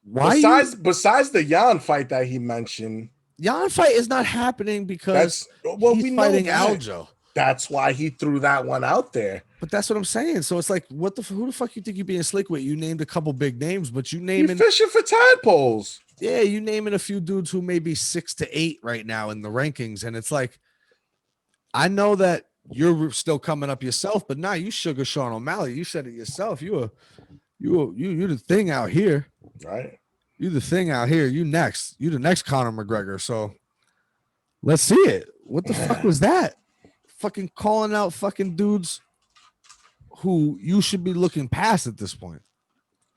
Why? Besides the Yan fight that he mentioned, Yan fight is not happening because he's fighting Aljo. That's why he threw that one out there. But that's what I'm saying. So it's like, who the fuck you think you're being slick with? You named a couple big names, but you naming fishing for tadpoles. Yeah, you naming a few dudes who may be 6 to 8 right now in the rankings, and it's like, I know that you're still coming up yourself, but now you sugar Sean O'Malley. You said it yourself. You the thing out here, right? You the thing out here. You next. You the next Conor McGregor. So let's see it. What the fuck was that? Fucking calling out fucking dudes who you should be looking past at this point.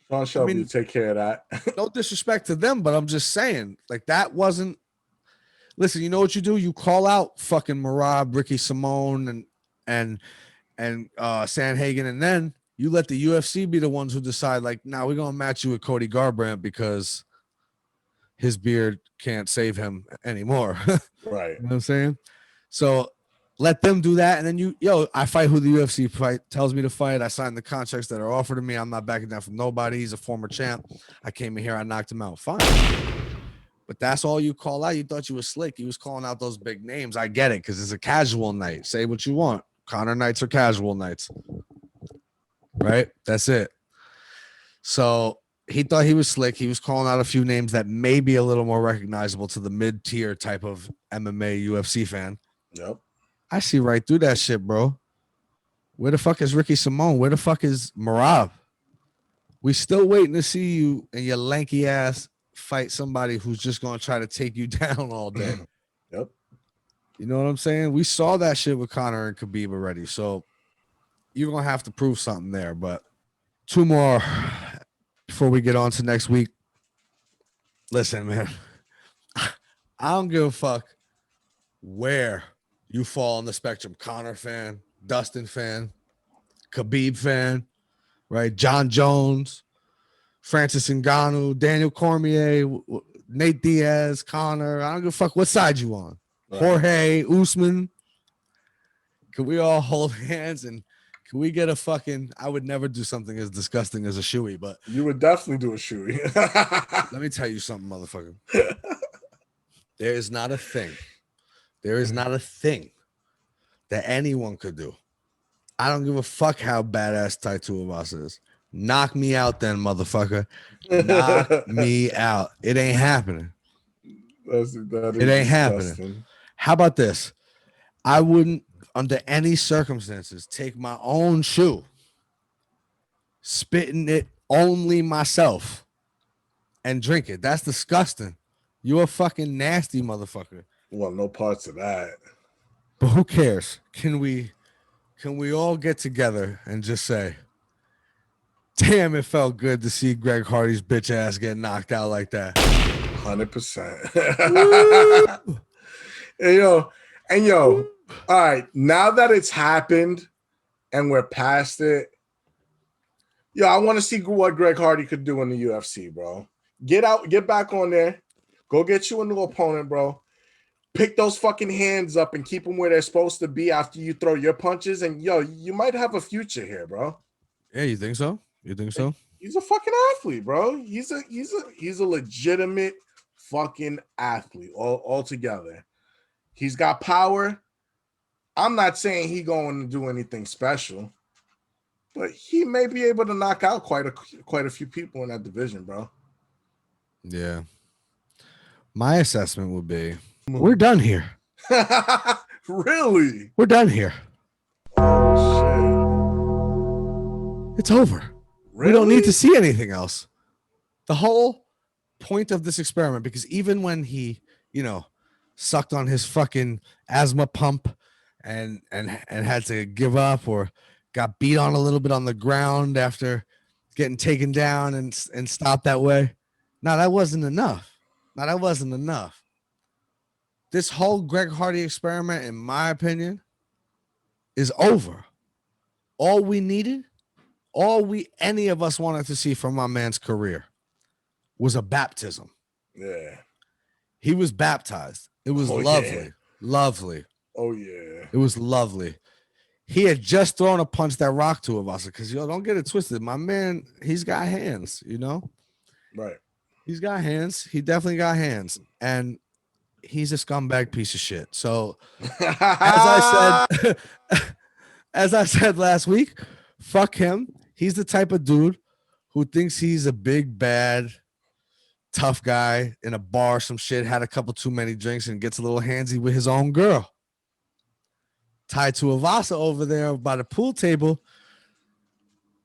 Sean Shelby, take care of that. No disrespect to them, but I'm just saying, like, that wasn't. Listen, you know what you do? You call out fucking Merab, Ricky Simone, and Sandhagen, and then you let the UFC be the ones who decide, like, nah, we're gonna match you with Cody Garbrandt because his beard can't save him anymore. Right. You know what I'm saying? So let them do that, and then I fight who the UFC tells me to fight. I sign the contracts that are offered to me. I'm not backing down from nobody. He's a former champ. I came in here, I knocked him out. Fine. But that's all you call out. You thought you were slick. You was calling out those big names. I get it, because it's a casual night. Say what you want. Conor nights are casual nights. Right? That's it. So he thought he was slick. He was calling out a few names that may be a little more recognizable to the mid-tier type of MMA UFC fan. Yep. I see right through that shit, bro. Where the fuck is Ricky Simone? Where the fuck is Merab? We still waiting to see you and your lanky ass fight somebody who's just going to try to take you down all day. Yep. You know what I'm saying? We saw that shit with Conor and Khabib already. So you're going to have to prove something there. But 2 more before we get on to next week. Listen, man. I don't give a fuck where you fall on the spectrum. Conor fan, Dustin fan, Khabib fan, right? John Jones, Francis Ngannou, Daniel Cormier. Nate Diaz, Conor. I don't give a fuck what side you on. Right. Jorge, Usman. Can we all hold hands and can we get a fucking? I would never do something as disgusting as a shoey, but You would definitely do a shoey. let me tell you something, motherfucker. There is not a thing. There is not a thing that anyone could do. I don't give a fuck how badass Tate Tuivasa is. Knock me out then, motherfucker. Knock me out. It ain't happening. It ain't happening. How about this? I wouldn't, under any circumstances, take my own shoe, spit in it only myself, and drink it. That's disgusting. You're a fucking nasty motherfucker. Well, no parts of that. But who cares? Can we all get together and just say, damn, it felt good to see Greg Hardy's bitch ass get knocked out like that. 100%. And yo, all right, now that it's happened and we're past it, I want to see what Greg Hardy could do in the UFC, bro. Get back on there. Go get you a new opponent, bro. Pick those fucking hands up and keep them where they're supposed to be after you throw your punches. And you might have a future here, bro. Yeah, you think so? You think so? He's a fucking athlete, bro. He's a legitimate fucking athlete altogether. He's got power. I'm not saying he going to do anything special, but he may be able to knock out quite a few people in that division, bro. Yeah. My assessment would be, we're done here. Really? We're done here. Oh shit! It's over. Really? We don't need to see anything else. The whole point of this experiment, because even when he, sucked on his fucking asthma pump and had to give up or got beat on a little bit on the ground after getting taken down and stopped that way. No, that wasn't enough. This whole Greg Hardy experiment, in my opinion, is over. All any of us wanted to see from my man's career was a baptism. Yeah. He was baptized. It was lovely. Yeah. Lovely. Oh, yeah. It was lovely. He had just thrown a punch that rocked Tuivasa because, don't get it twisted. My man, he's got hands, Right. He's got hands. He definitely got hands. And he's a scumbag piece of shit. So, as I said last week, fuck him. He's the type of dude who thinks he's a big, bad, tough guy in a bar, some shit, had a couple too many drinks and gets a little handsy with his own girl. Tate Tuivasa over there by the pool table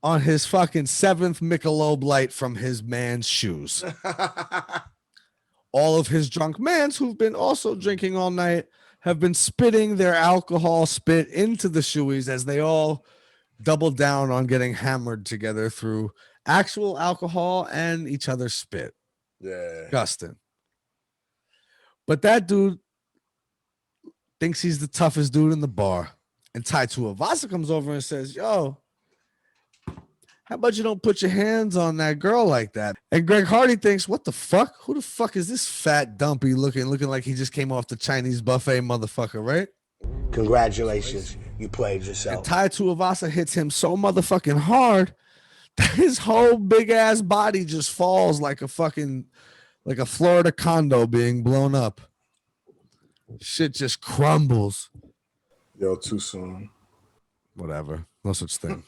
on his fucking 7th Michelob Light from his man's shoes. All of his drunk mans who've been also drinking all night have been spitting their alcohol spit into the shoeys as they all double down on getting hammered together through actual alcohol and each other's spit. Yeah. Disgusting. But that dude thinks he's the toughest dude in the bar. And Tate Tuivasa comes over and says, yo, how about you don't put your hands on that girl like that? And Greg Hardy thinks, what the fuck? Who the fuck is this fat, dumpy looking like he just came off the Chinese buffet motherfucker, right? Congratulations, you played yourself. And Tate Tuivasa hits him so motherfucking hard that his whole big ass body just falls like a Florida condo being blown up. Shit just crumbles. Yo, too soon. Whatever. No such thing.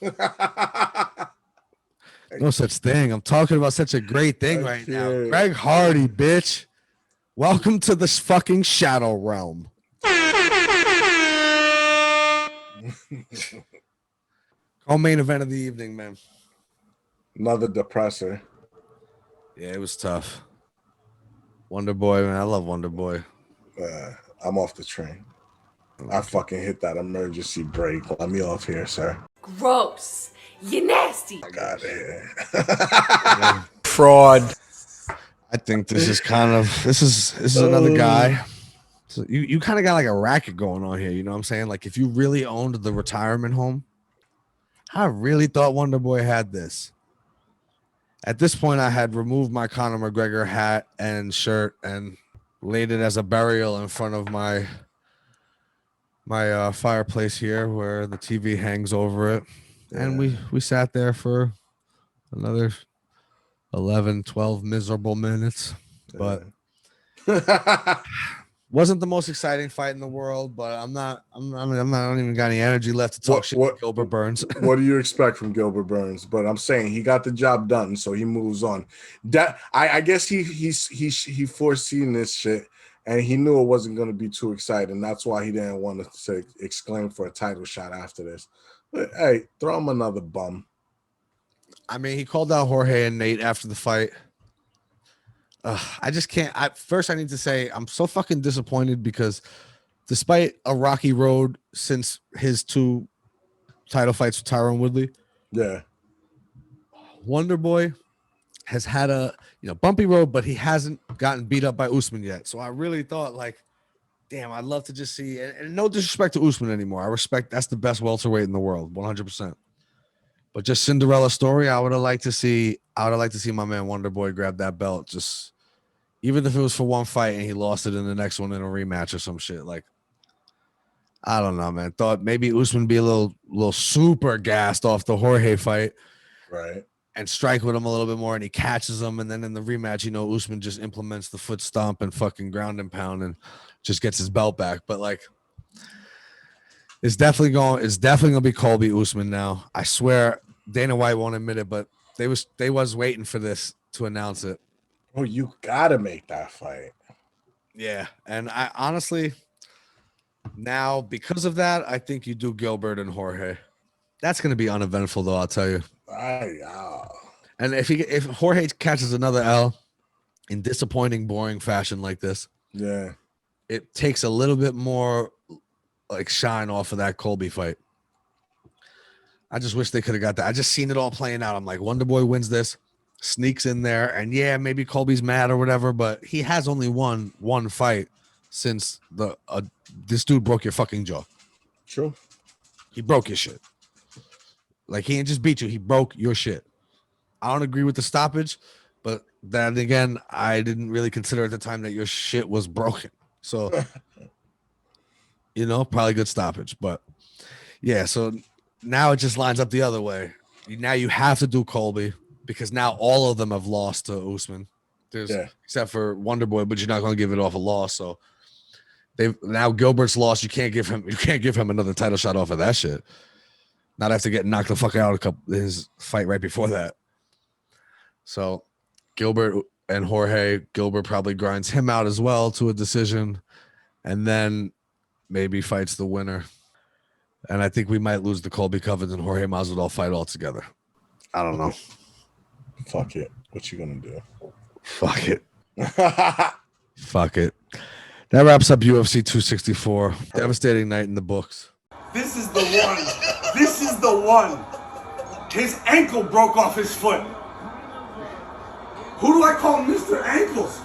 No such thing. I'm talking about such a great thing right now. Greg Hardy, bitch. Welcome to this fucking shadow realm. Main event of the evening, man. Another depressor. Yeah, it was tough. Wonderboy, man. I love Wonderboy. I'm off the train. I fucking hit that emergency brake. Let me off here, sir. Gross. You nasty. I got it. Fraud. I think this is another guy. So you kind of got like a racket going on here. You know what I'm saying? Like if you really owned the retirement home, I really thought Wonderboy had this. At this point, I had removed my Conor McGregor hat and shirt and laid it as a burial in front of my fireplace here, where the TV hangs over it. Yeah. And we sat there for another 11, 12 miserable minutes, but wasn't the most exciting fight in the world. But I don't even got any energy left to talk shit with Gilbert Burns. What do you expect from Gilbert Burns? But I'm saying he got the job done, so he moves on. That I guess he foreseen this shit, and he knew it wasn't going to be too exciting. That's why he didn't want to exclaim for a title shot after this. But hey, throw him another bum. I mean, he called out Jorge and Nate after the fight. I just can't. First, I need to say I'm so fucking disappointed because despite a rocky road since his 2 title fights with Tyron Woodley, Wonderboy has had a bumpy road, but he hasn't gotten beat up by Usman yet. So I really thought, like, damn, I'd love to just see. And no disrespect to Usman anymore. I respect that's the best welterweight in the world, 100%. But just Cinderella story, I would have liked to see my man Wonderboy grab that belt, just even if it was for one fight and he lost it in the next one in a rematch or some shit. Like, I don't know, man. Thought maybe Usman be a little super gassed off the Jorge fight, right? And strike with him a little bit more, and he catches him, and then in the rematch, Usman just implements the foot stomp and fucking ground and pound and just gets his belt back. But like, it's definitely gonna be Colby Usman now. I swear Dana White won't admit it, but they was waiting for this to announce it. Oh, you gotta make that fight. Yeah, and I honestly now, because of that, I think you do Gilbert and Jorge. That's gonna be uneventful, though. I'll tell you. And if Jorge catches another L in disappointing, boring fashion like this, it takes a little bit more like shine off of that Colby fight. I just wish they could have got that. I just seen it all playing out. I'm like, Wonderboy wins this, sneaks in there, and yeah, maybe Colby's mad or whatever, but he has only won one fight since this dude broke your fucking jaw. True. He broke your shit. Like, he didn't just beat you, he broke your shit. I don't agree with the stoppage, but then again, I didn't really consider at the time that your shit was broken. So, probably good stoppage. But yeah, so now it just lines up the other way. Now you have to do Colby because now all of them have lost to Usman. Except for Wonderboy, but you're not going to give it off a loss. So now Gilbert's lost. You can't give him another title shot off of that shit. Not after getting knocked the fuck out his fight right before that. So Gilbert and Jorge, Gilbert probably grinds him out as well to a decision, and then maybe fights the winner. And I think we might lose the Colby Covington and Jorge Masvidal fight altogether. I don't know. Fuck it. What you gonna do? Fuck it. Fuck it. That wraps up UFC 264. Devastating night in the books. This is the one. This is the one. His ankle broke off his foot. Who do I call Mr. Ankles?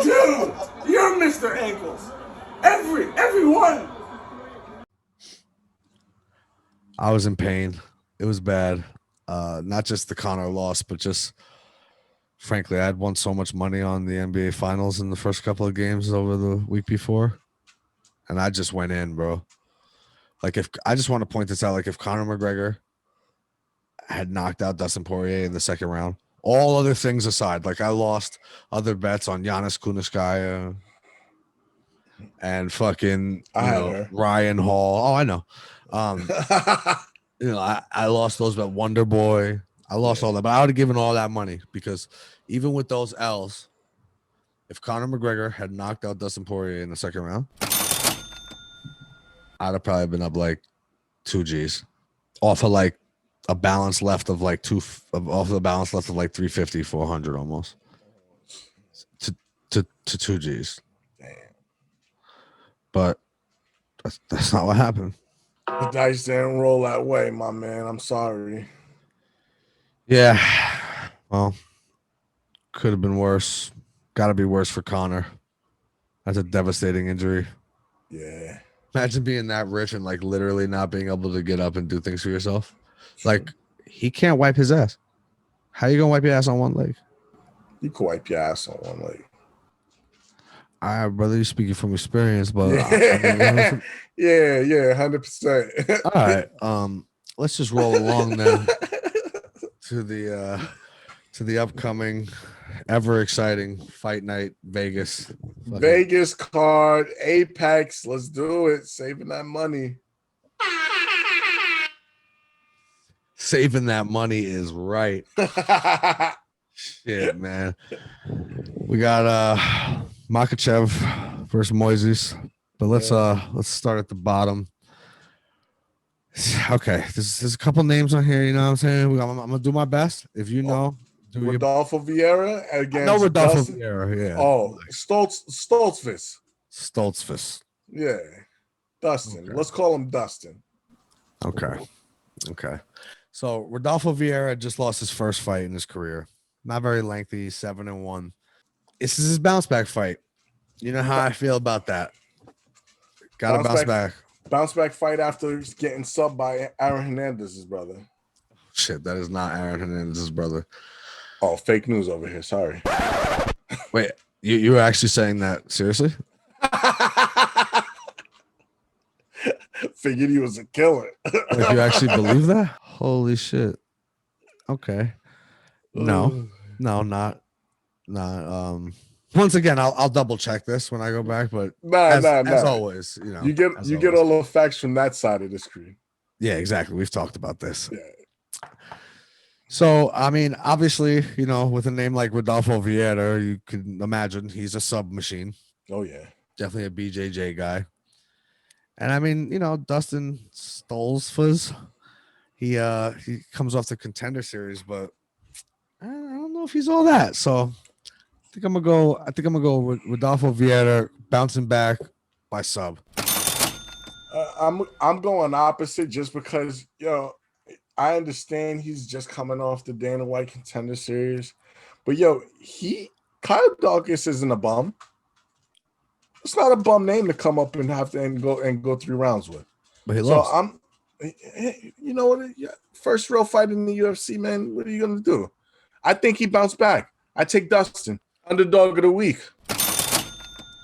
You, you're Mr. Ankles. Everyone. I was in pain. It was bad. Not just the Conor loss, but just frankly, I had won so much money on the NBA Finals in the first couple of games over the week before, and I just went in, bro. Like, if I just want to point this out, like, if Conor McGregor had knocked out Dustin Poirier in the second round, all other things aside, like, I lost other bets on Giannis Kunitskaya and fucking Ryan Hall. Oh, I know. I lost those bet. Wonderboy. I lost all that, but I would have given all that money because even with those L's, if Conor McGregor had knocked out Dustin Poirier in the second round, I'd have probably been up like 2 G's off of like a balance left of like off of the balance left of like 350, 400 almost to 2 G's. Damn. But that's not what happened. The dice didn't roll that way, my man. I'm sorry. Yeah. Well, could have been worse. Got to be worse for Conor. That's a devastating injury. Yeah. Imagine being that rich and like literally not being able to get up and do things for yourself. Like, he can't wipe his ass. How you gonna wipe your ass on one leg? You can wipe your ass on one leg. All right, brother, you're speaking from experience, but yeah, 100%. All right, let's just roll along then to the upcoming, ever exciting Fight Night Vegas. Vegas card, Apex. Let's do it. Saving that money. Saving that money is right. Shit, man. We got Makhachev versus Moises, but let's start at the bottom. Okay, there's a couple names on here. You know what I'm saying? I'm gonna do my best. If you know, Rodolfo Vieira against no Rodolfo Dustin. Vieira. Yeah. Oh, Stoltzfus. Yeah, Dustin. Okay. Let's call him Dustin. Okay. So Rodolfo Vieira just lost his first fight in his career. Not very lengthy, 7-1. This is his bounce back fight. You know how I feel about that. Gotta bounce back. Bounce back fight after getting subbed by Aaron Hernandez's brother. Shit, that is not Aaron Hernandez's brother. Oh, fake news over here. Sorry. Wait, you were actually saying that? Seriously? Figured he was a killer. Like, you actually believe that? Holy shit. Okay. No, not. Once again, I'll double check this when I go back, but as always, you know, you get all the facts from that side of the screen. Yeah, exactly. We've talked about this. Yeah. So, I mean, obviously, you know, with a name like Rodolfo Vieira, you can imagine he's a sub machine. Oh yeah, definitely a BJJ guy. And I mean, you know, Dustin Stoltzfus, he comes off the Contender Series, but I don't know if he's all that. So I think I'm gonna go with Rodolfo Vieira bouncing back by sub. I'm going opposite just because, I understand he's just coming off the Dana White Contender Series, but Kyle Dawkins isn't a bum. It's not a bum name to come up and have to go 3 rounds with. But he lost. So you know what? First real fight in the UFC, man. What are you gonna do? I think he bounced back. I take Dustin, underdog of the week.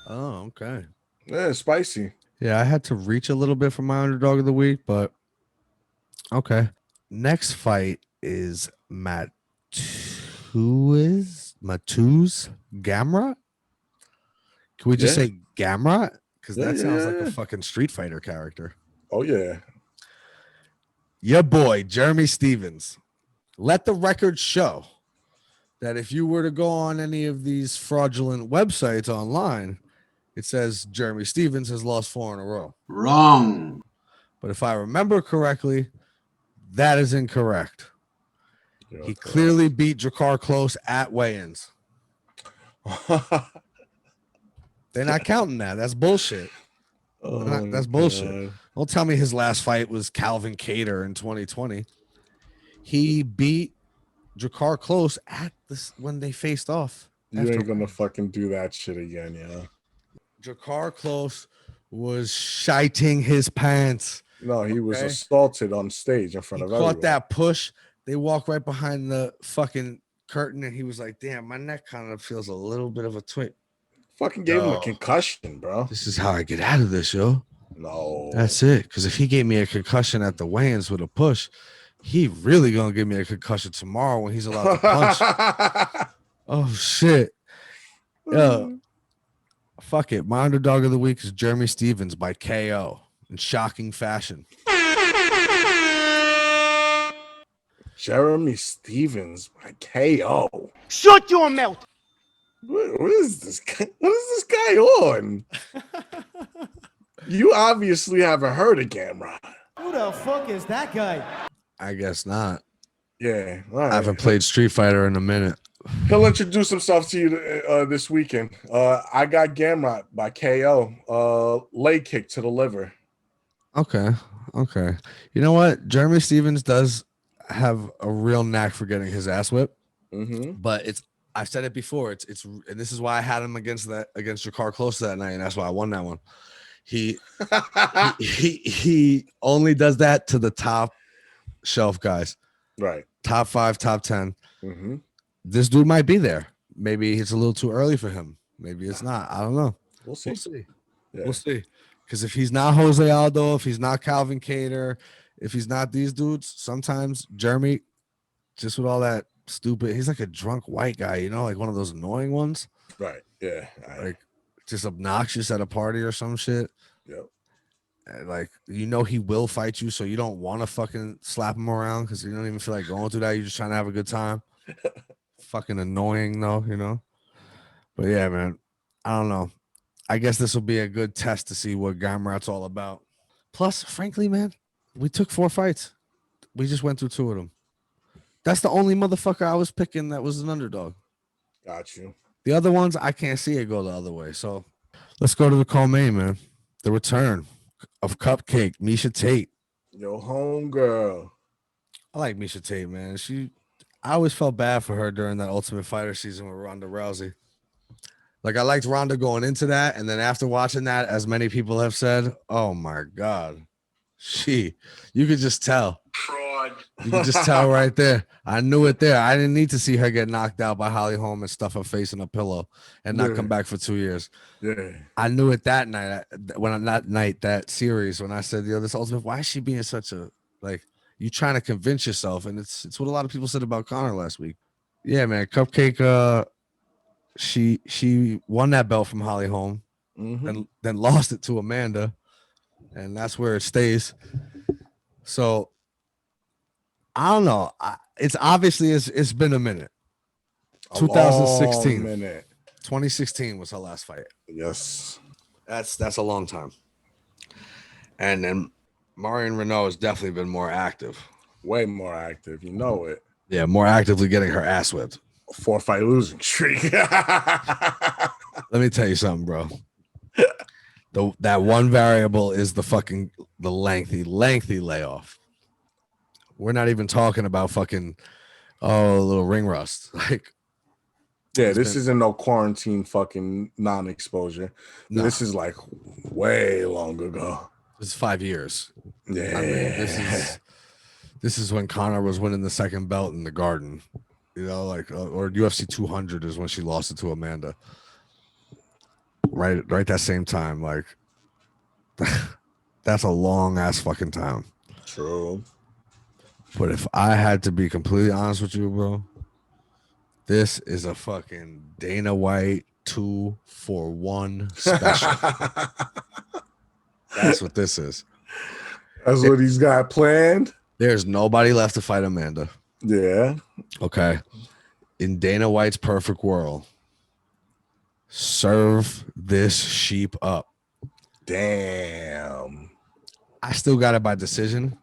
Oh, okay. Yeah, spicy. Yeah, I had to reach a little bit for my underdog of the week, but okay. Next fight is Matuz Gamrot. Can we just say Gamrot? Because that sounds like a fucking Street Fighter character. Oh, yeah. Your boy, Jeremy Stevens. Let the record show that if you were to go on any of these fraudulent websites online, it says Jeremy Stevens has lost 4 in a row. Wrong. But if I remember correctly, that is incorrect. He clearly beat Drakkar Close at weigh-ins. They're not counting that. That's bullshit. That's bullshit. God. Don't tell me his last fight was Calvin Kattar in 2020. He beat Drakkar Close at this when they faced off. You ain't gonna fucking do that shit again, Drakkar Close was shiting his pants. No, he was assaulted on stage in front of everyone. Caught that push. They walk right behind the fucking curtain, and he was like, "Damn, my neck kind of feels a little bit of a twinge." Fucking gave him a concussion, bro. This is how I get out of this, yo. No, that's it. Because if he gave me a concussion at the weigh-ins with a push, he really gonna give me a concussion tomorrow when he's allowed to punch. Oh shit. Fuck it. My underdog of the week is Jeremy Stevens by KO in shocking fashion. Jeremy Stevens by KO. Shut your mouth. What is this guy? What is this guy on? You obviously haven't heard of Gamrot. Who the fuck is that guy? I guess not. Yeah. All right. I haven't played Street Fighter in a minute. He'll introduce himself to you this weekend. I got Gamrot by KO. Leg kick to the liver. Okay. You know what? Jeremy Stevens does have a real knack for getting his ass whipped. Mm-hmm. But I've said it before. It's and this is why I had him against Drakkar Close that night, and that's why I won that one. He only does that to the top shelf guys. Right. Top 5, top 10. This dude might be there. Maybe it's a little too early for him. Maybe it's not. I don't know. We'll see. Yeah. We'll see. Because if he's not Jose Aldo, if he's not Calvin Kattar, if he's not these dudes, sometimes Jeremy, just with all that stupid, he's like a drunk white guy, you know, like one of those annoying ones. Right. Yeah. Like just obnoxious at a party or some shit. Yep. And like, you know, he will fight you, so you don't want to fucking slap him around because you don't even feel like going through that. You're just trying to have a good time. Fucking annoying though, you know. But yeah, man, I don't know. I guess this will be a good test to see what Gamrat's all about. Plus, frankly, man, we took 4 fights. We just went through 2 of them. That's the only motherfucker I was picking that was an underdog. Got you. The other ones, I can't see it go the other way. So let's go to the co-main, man. The return of Cupcake, Meisha Tate. Yo, homegirl. I like Meisha Tate, man. I always felt bad for her during that Ultimate Fighter season with Ronda Rousey. Like, I liked Ronda going into that, and then after watching that, as many people have said, oh my God, you could just tell. Fraud. You could just tell right there. I knew it there. I didn't need to see her get knocked out by Holly Holm and stuff her face in a pillow and not come back for 2 years. Yeah. I knew it that night, that series, when I said, yo, this Ultimate, why is she being such a, like, you trying to convince yourself? And it's what a lot of people said about Conor last week. Yeah, man, Cupcake, she won that belt from Holly Holm and then lost it to Amanda, and that's where it stays. So I don't know. It's obviously it's been a minute. 2016. 2016 was her last fight. Yes. That's a long time. And then Marion Renault has definitely been more active. Way more active. You know it. Yeah, more actively getting her ass whipped. 4-fight losing streak. Let me tell you something, bro. That one variable is the lengthy layoff. We're not even talking about fucking a little ring rust. Like, yeah, this isn't no quarantine fucking non-exposure. No. This is like way long ago. This is 5 years. Yeah. I mean, this is when Conor was winning the second belt in the Garden. You know, like, or UFC 200 is when she lost it to Amanda. Right that same time. Like, that's a long ass fucking time. True. But if I had to be completely honest with you, bro, this is a fucking Dana White 2-for-1 special. That's what this is. That's what he's got planned. There's nobody left to fight Amanda. Yeah. Okay. In Dana White's perfect world, serve this sheep up. Damn. I still got it by decision,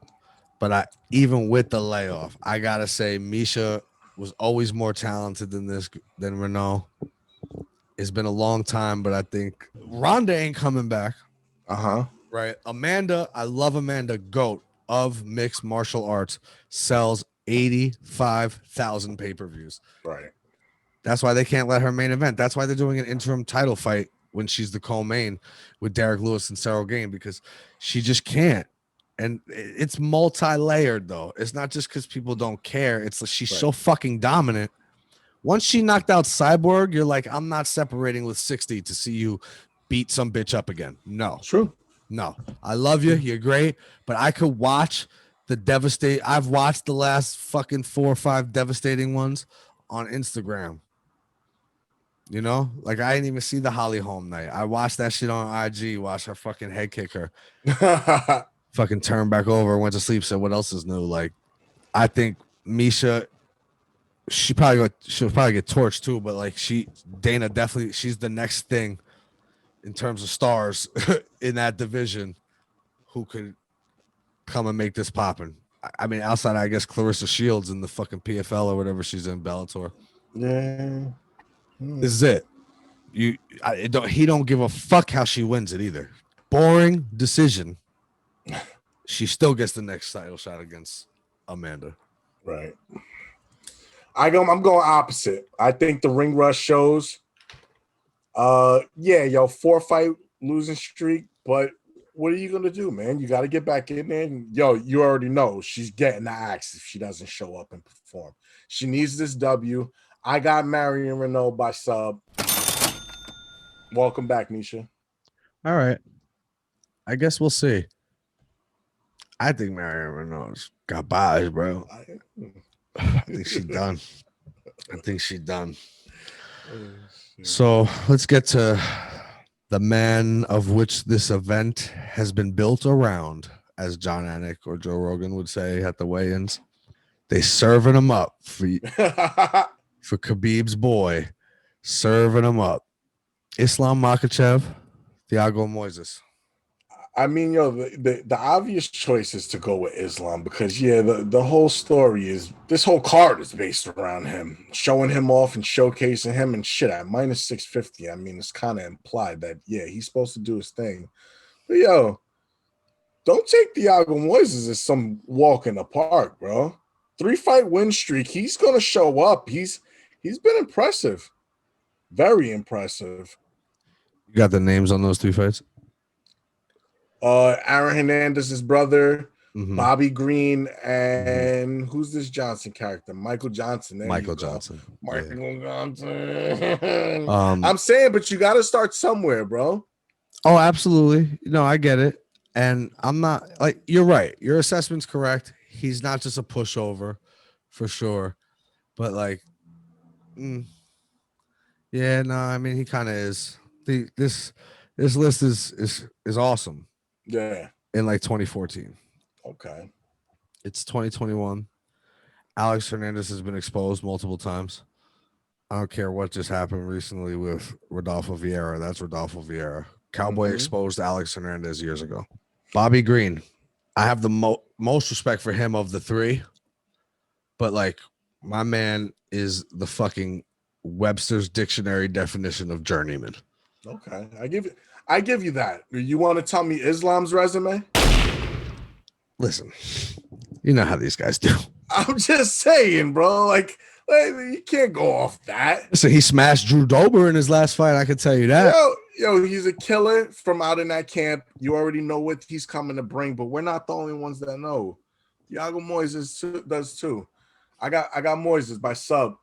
but even with the layoff, I gotta say Meisha was always more talented than Renault. It's been a long time, but I think Ronda ain't coming back. Right. Amanda, I love Amanda, GOAT of mixed martial arts, sells 85,000 pay-per-views. Right. That's why they can't let her main event. That's why they're doing an interim title fight when she's the co-main with Derek Lewis and Cyril Gane, because she just can't. And it's multi-layered, though. It's not just because people don't care. It's like she's so fucking dominant. Once she knocked out Cyborg, you're like, I'm not separating with 60 to see you beat some bitch up again. No. True. No. I love you. You're great. But I could watch I've watched the last fucking 4 or 5 devastating ones on Instagram. You know, like I didn't even see the Holly Holm night. I watched that shit on IG, watched her fucking head kick her. Fucking turned back over, went to sleep, said, what else is new? Like, I think Meisha, she'll probably get torched too, but like Dana definitely, she's the next thing in terms of stars in that division who could come and make this popping. I mean, outside, I guess, Clarissa Shields in the fucking PFL or whatever she's in, Bellator. Yeah. This is it. He don't give a fuck how she wins it either. Boring decision. She still gets the next title shot against Amanda. Right. I'm going opposite. I think the ring rush shows. 4-fight losing streak, but what are you gonna do, man? You got to get back in there. And, you already know she's getting the axe if she doesn't show up and perform. She needs this W. I got Marion Renault by sub. Welcome back, Meisha. All right. I guess we'll see. I think Marion Renault's got buys, bro. I think she's done. So let's get to the man of which this event has been built around, as John Anik or Joe Rogan would say at the weigh-ins. They serving him up for Khabib's boy, serving him up. Islam Makhachev, Thiago Moises. I mean, the obvious choice is to go with Islam because, the whole story is this whole card is based around him, showing him off and showcasing him and shit at minus 650. I mean, it's kind of implied that, he's supposed to do his thing. But, don't take Thiago Moises as some walk in the park, bro. 3-fight win streak. He's going to show up. He's been impressive. Very impressive. You got the names on those 3 fights? Aaron Hernandez's brother, Bobby Green, and who's this Johnson character? Michael Johnson. Michael Johnson. I'm saying, but you got to start somewhere, bro. Oh, absolutely. No, I get it. And I'm not you're right. Your assessment's correct. He's not just a pushover for sure. But I mean, he kind of is. This list is awesome. Yeah. In 2014. Okay. It's 2021. Alex Hernandez has been exposed multiple times. I don't care what just happened recently with Rodolfo Vieira. That's Rodolfo Vieira. Cowboy exposed Alex Hernandez years ago. Bobby Green. I have the most respect for him of the 3. But my man is the fucking Webster's dictionary definition of journeyman. Okay. I give you that. You want to tell me Islam's resume? Listen, you know how these guys do. I'm just saying, bro. You can't go off that. So he smashed Drew Dober in his last fight. I can tell you that. Yo, he's a killer from out in that camp. You already know what he's coming to bring, but we're not the only ones that know. Thiago Moises does too. I got Moises by sub,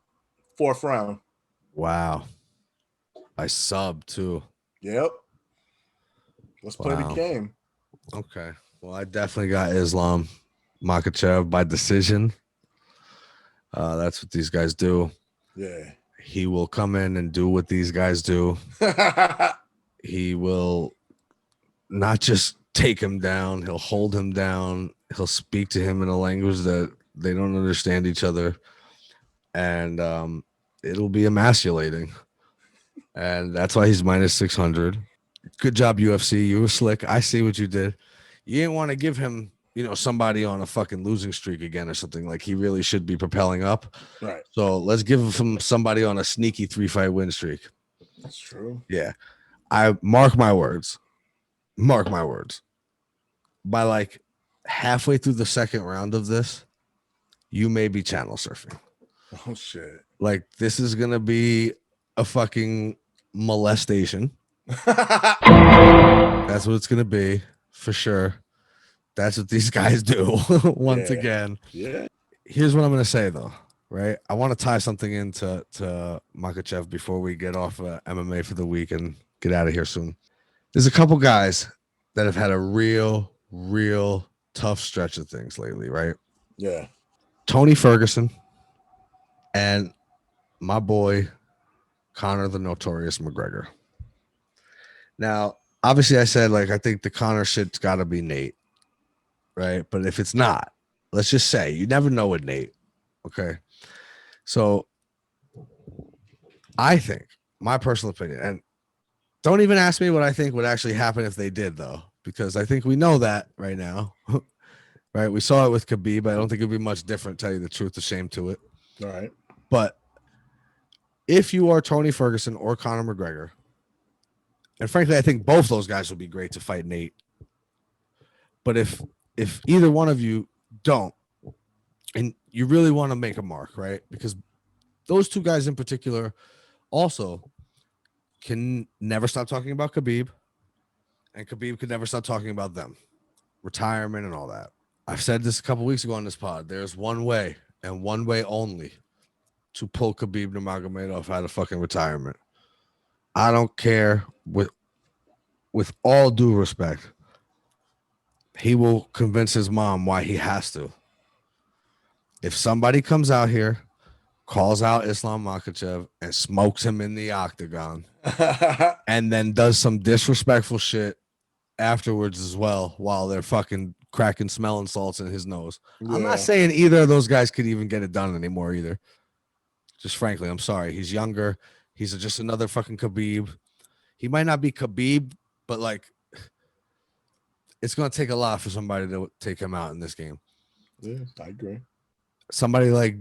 4th round. Wow. By sub too. Yep. Let's play the game. Okay. Well, I definitely got Islam Makhachev by decision. That's what these guys do. Yeah. He will come in and do what these guys do. He will not just take him down. He'll hold him down. He'll speak to him in a language that they don't understand each other. And it'll be emasculating. And that's why he's minus 600. Good job, UFC. You were slick. I see what you did. You didn't want to give him, somebody on a fucking losing streak again or something. He really should be propelling up. Right. So let's give him somebody on a sneaky 3-fight win streak. That's true. Yeah. I mark my words. By halfway through the second round of this, you may be channel surfing. Oh, shit. This is going to be a fucking molestation. That's what it's going to be for sure. That's what these guys do once again. Yeah. Here's what I'm going to say, though, right? I want to tie something into Makhachev before we get off MMA for the week and get out of here soon. There's a couple guys that have had a real tough stretch of things lately, right? Yeah. Tony Ferguson and my boy, Conor the Notorious McGregor. Now, obviously, I said, I think the Conor shit's got to be Nate, right? But if it's not, let's just say you never know with Nate, okay? So I think, my personal opinion, and don't even ask me what I think would actually happen if they did, though, because I think we know that right now, right? We saw it with Khabib. I don't think it'd be much different, tell you the truth, the shame to it. All right. But if you are Tony Ferguson or Conor McGregor, and frankly, I think both those guys would be great to fight Nate. But if either one of you don't, and you really want to make a mark, right? Because those two guys in particular also can never stop talking about Khabib, and Khabib could never stop talking about them, retirement and all that. I've said this a couple weeks ago on this pod. There's one way and one way only to pull Khabib Nurmagomedov out of fucking retirement. I don't care. With all due respect, he will convince his mom why he has to. If somebody comes out here, calls out Islam Makhachev and smokes him in the octagon and then does some disrespectful shit afterwards as well while they're fucking cracking smelling salts in his nose. Yeah. I'm not saying either of those guys could even get it done anymore either. Just frankly, I'm sorry. He's younger. He's just another fucking Khabib. He might not be Khabib, but like it's going to take a lot for somebody to take him out in this game. Yeah, I agree. Somebody like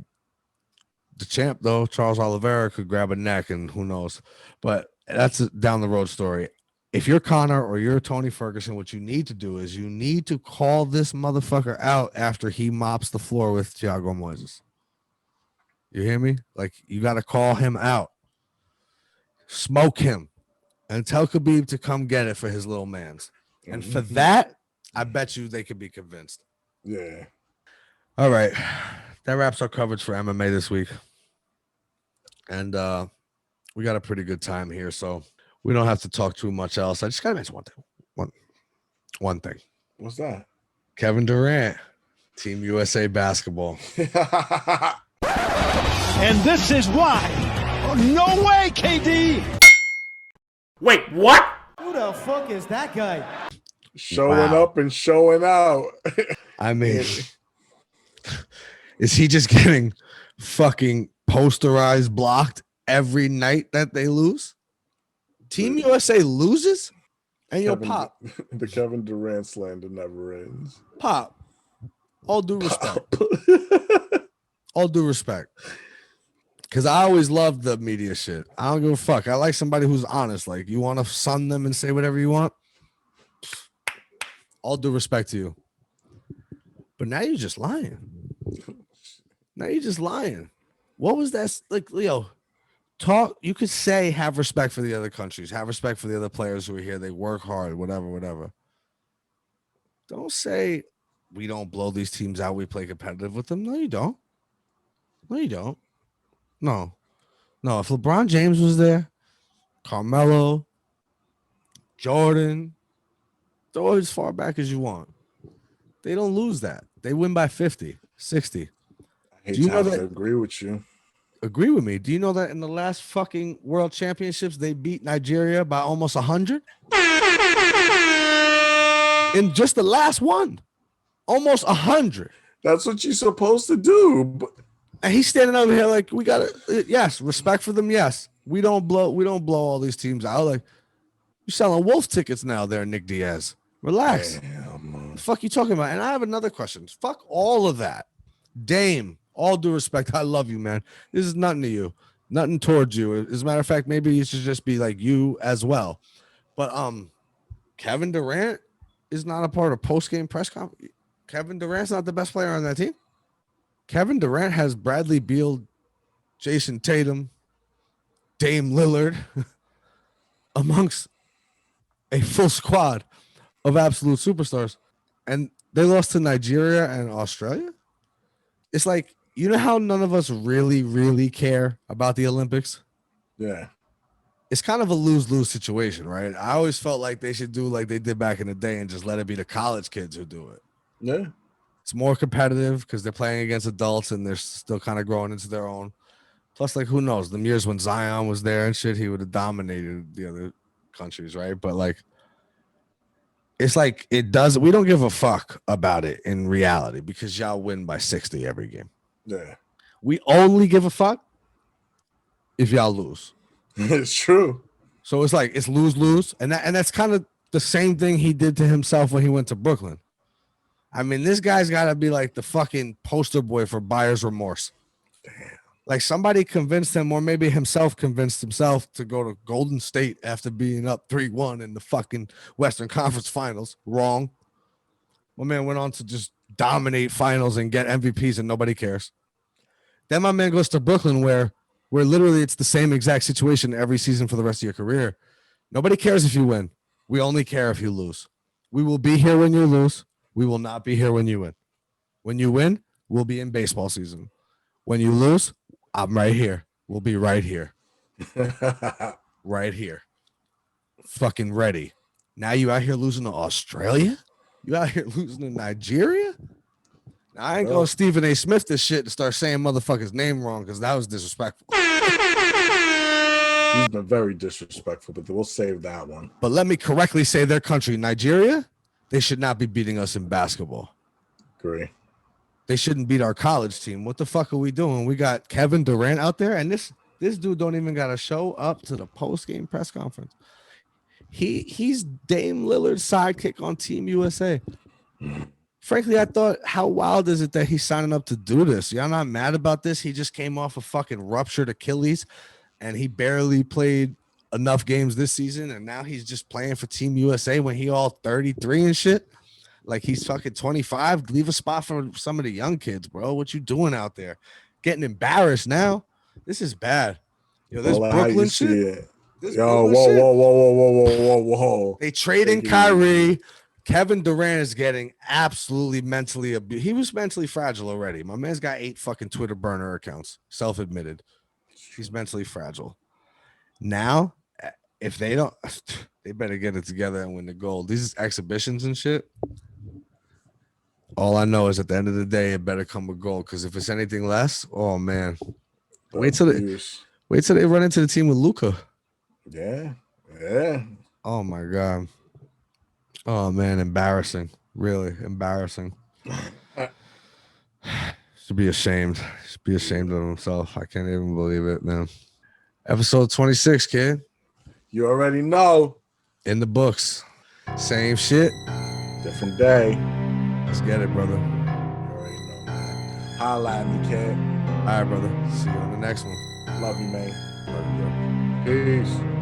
the champ, though, Charles Oliveira, could grab a neck and who knows. But that's a down the road story. If you're Conor or you're Tony Ferguson, what you need to do is you need to call this motherfucker out after he mops the floor with Thiago Moises. You hear me? Like, you got to call him out. Smoke him and tell Khabib to come get it for his little mans. And for that, I bet you they could be convinced. Yeah. All right. That wraps our coverage for MMA this week. And we got a pretty good time here, so we don't have to talk too much else. I just got to mention one thing. What's that? Kevin Durant, Team USA basketball. And this is why. Oh, no way, KD. Wait, what? Who the fuck is that guy? Showing up and showing out. I mean, is he just getting fucking posterized, blocked every night that they lose? Team USA loses? And Pop. The Kevin Durant slander never ends. Pop. All due respect. All due respect. Because I always loved the media shit. I don't give a fuck. I like somebody who's honest. Like, you want to sun them and say whatever you want? All due respect to you. But now you're just lying. What was that? Like, Leo, talk. You could say have respect for the other countries. Have respect for the other players who are here. They work hard, whatever. Don't say we don't blow these teams out. We play competitive with them. No, you don't. No. If LeBron James was there, Carmelo, Jordan, throw it as far back as you want. They don't lose that. They win by 50, 60. I hate to have to agree with you. Agree with me. Do you know that in the last fucking World Championships, they beat Nigeria by almost 100? In just the last one. Almost 100. That's what you're supposed to do. And he's standing over here like, we got to, yes, respect for them, yes. We don't blow all these teams out. Like, you're selling wolf tickets now there, Nick Diaz. Relax. Damn. The fuck you talking about? And I have another question. Fuck all of that. Dame, all due respect, I love you, man. This is nothing to you. Nothing towards you. As a matter of fact, maybe you should just be like you as well. But Kevin Durant is not a part of post-game press conference. Kevin Durant's not the best player on that team. Kevin Durant has Bradley Beal, Jason Tatum, Dame Lillard, amongst a full squad of absolute superstars. And they lost to Nigeria and Australia. It's like, you know how none of us really, really care about the Olympics? Yeah. It's kind of a lose-lose situation, right? I always felt like they should do like they did back in the day and just let it be the college kids who do it. Yeah. It's more competitive because they're playing against adults and they're still kind of growing into their own. Plus, like, who knows? Them years when Zion was there and shit, he would have dominated the other countries, right? But, like, it's like it does. We don't give a fuck about it in reality because y'all win by 60 every game. Yeah. We only give a fuck if y'all lose. It's true. So it's like it's lose-lose. And that's kind of the same thing he did to himself when he went to Brooklyn. I mean, this guy's got to be like the fucking poster boy for buyer's remorse. Damn. Like somebody convinced him, or maybe himself convinced himself to go to Golden State after being up 3-1 in the fucking Western Conference Finals. Wrong. My man went on to just dominate finals and get MVPs and nobody cares. Then my man goes to Brooklyn where literally it's the same exact situation every season for the rest of your career. Nobody cares if you win. We only care if you lose. We will be here when you lose. We will not be here when you win. When you win, we'll be in baseball season. When you lose, I'm right here. We'll be right here. Right here. Fucking ready. Now you out here losing to Australia? You out here losing to Nigeria? Now, I ain't going to Stephen A. Smith this shit and start saying motherfucker's name wrong because that was disrespectful. He's been very disrespectful, but we'll save that one. But let me correctly say their country, Nigeria, they should not be beating us in basketball. Agree. They shouldn't beat our college team. What the fuck are we doing? We got Kevin Durant out there, and this dude don't even got to show up to the post-game press conference. He's Dame Lillard's sidekick on Team USA. Frankly, I thought, how wild is it that he's signing up to do this? Y'all not mad about this? He just came off a fucking ruptured Achilles, and he barely played enough games this season, and now he's just playing for Team USA when he all 33 and shit. Like he's fucking 25. Leave a spot for some of the young kids, bro. What you doing out there? Getting embarrassed now? This is bad. Yo, this Brooklyn shit. Whoa. They trading Kyrie. Kevin Durant is getting absolutely mentally abused. He was mentally fragile already. My man's got 8 fucking Twitter burner accounts, self-admitted. He's mentally fragile. Now, if they don't, they better get it together and win the gold. These exhibitions and shit. All I know is at the end of the day, it better come with gold. Because if it's anything less, oh man, wait till they run into the team with Luka. Yeah. Oh my god. Oh man, embarrassing. Really embarrassing. Should be ashamed. Should be ashamed of himself. I can't even believe it, man. Episode 26, kid. You already know. In the books. Same shit. Different day. Let's get it, brother. You already know, man. Holla at me, kid. All right, brother. See you on the next one. Love you, man. Love you, bro. Peace.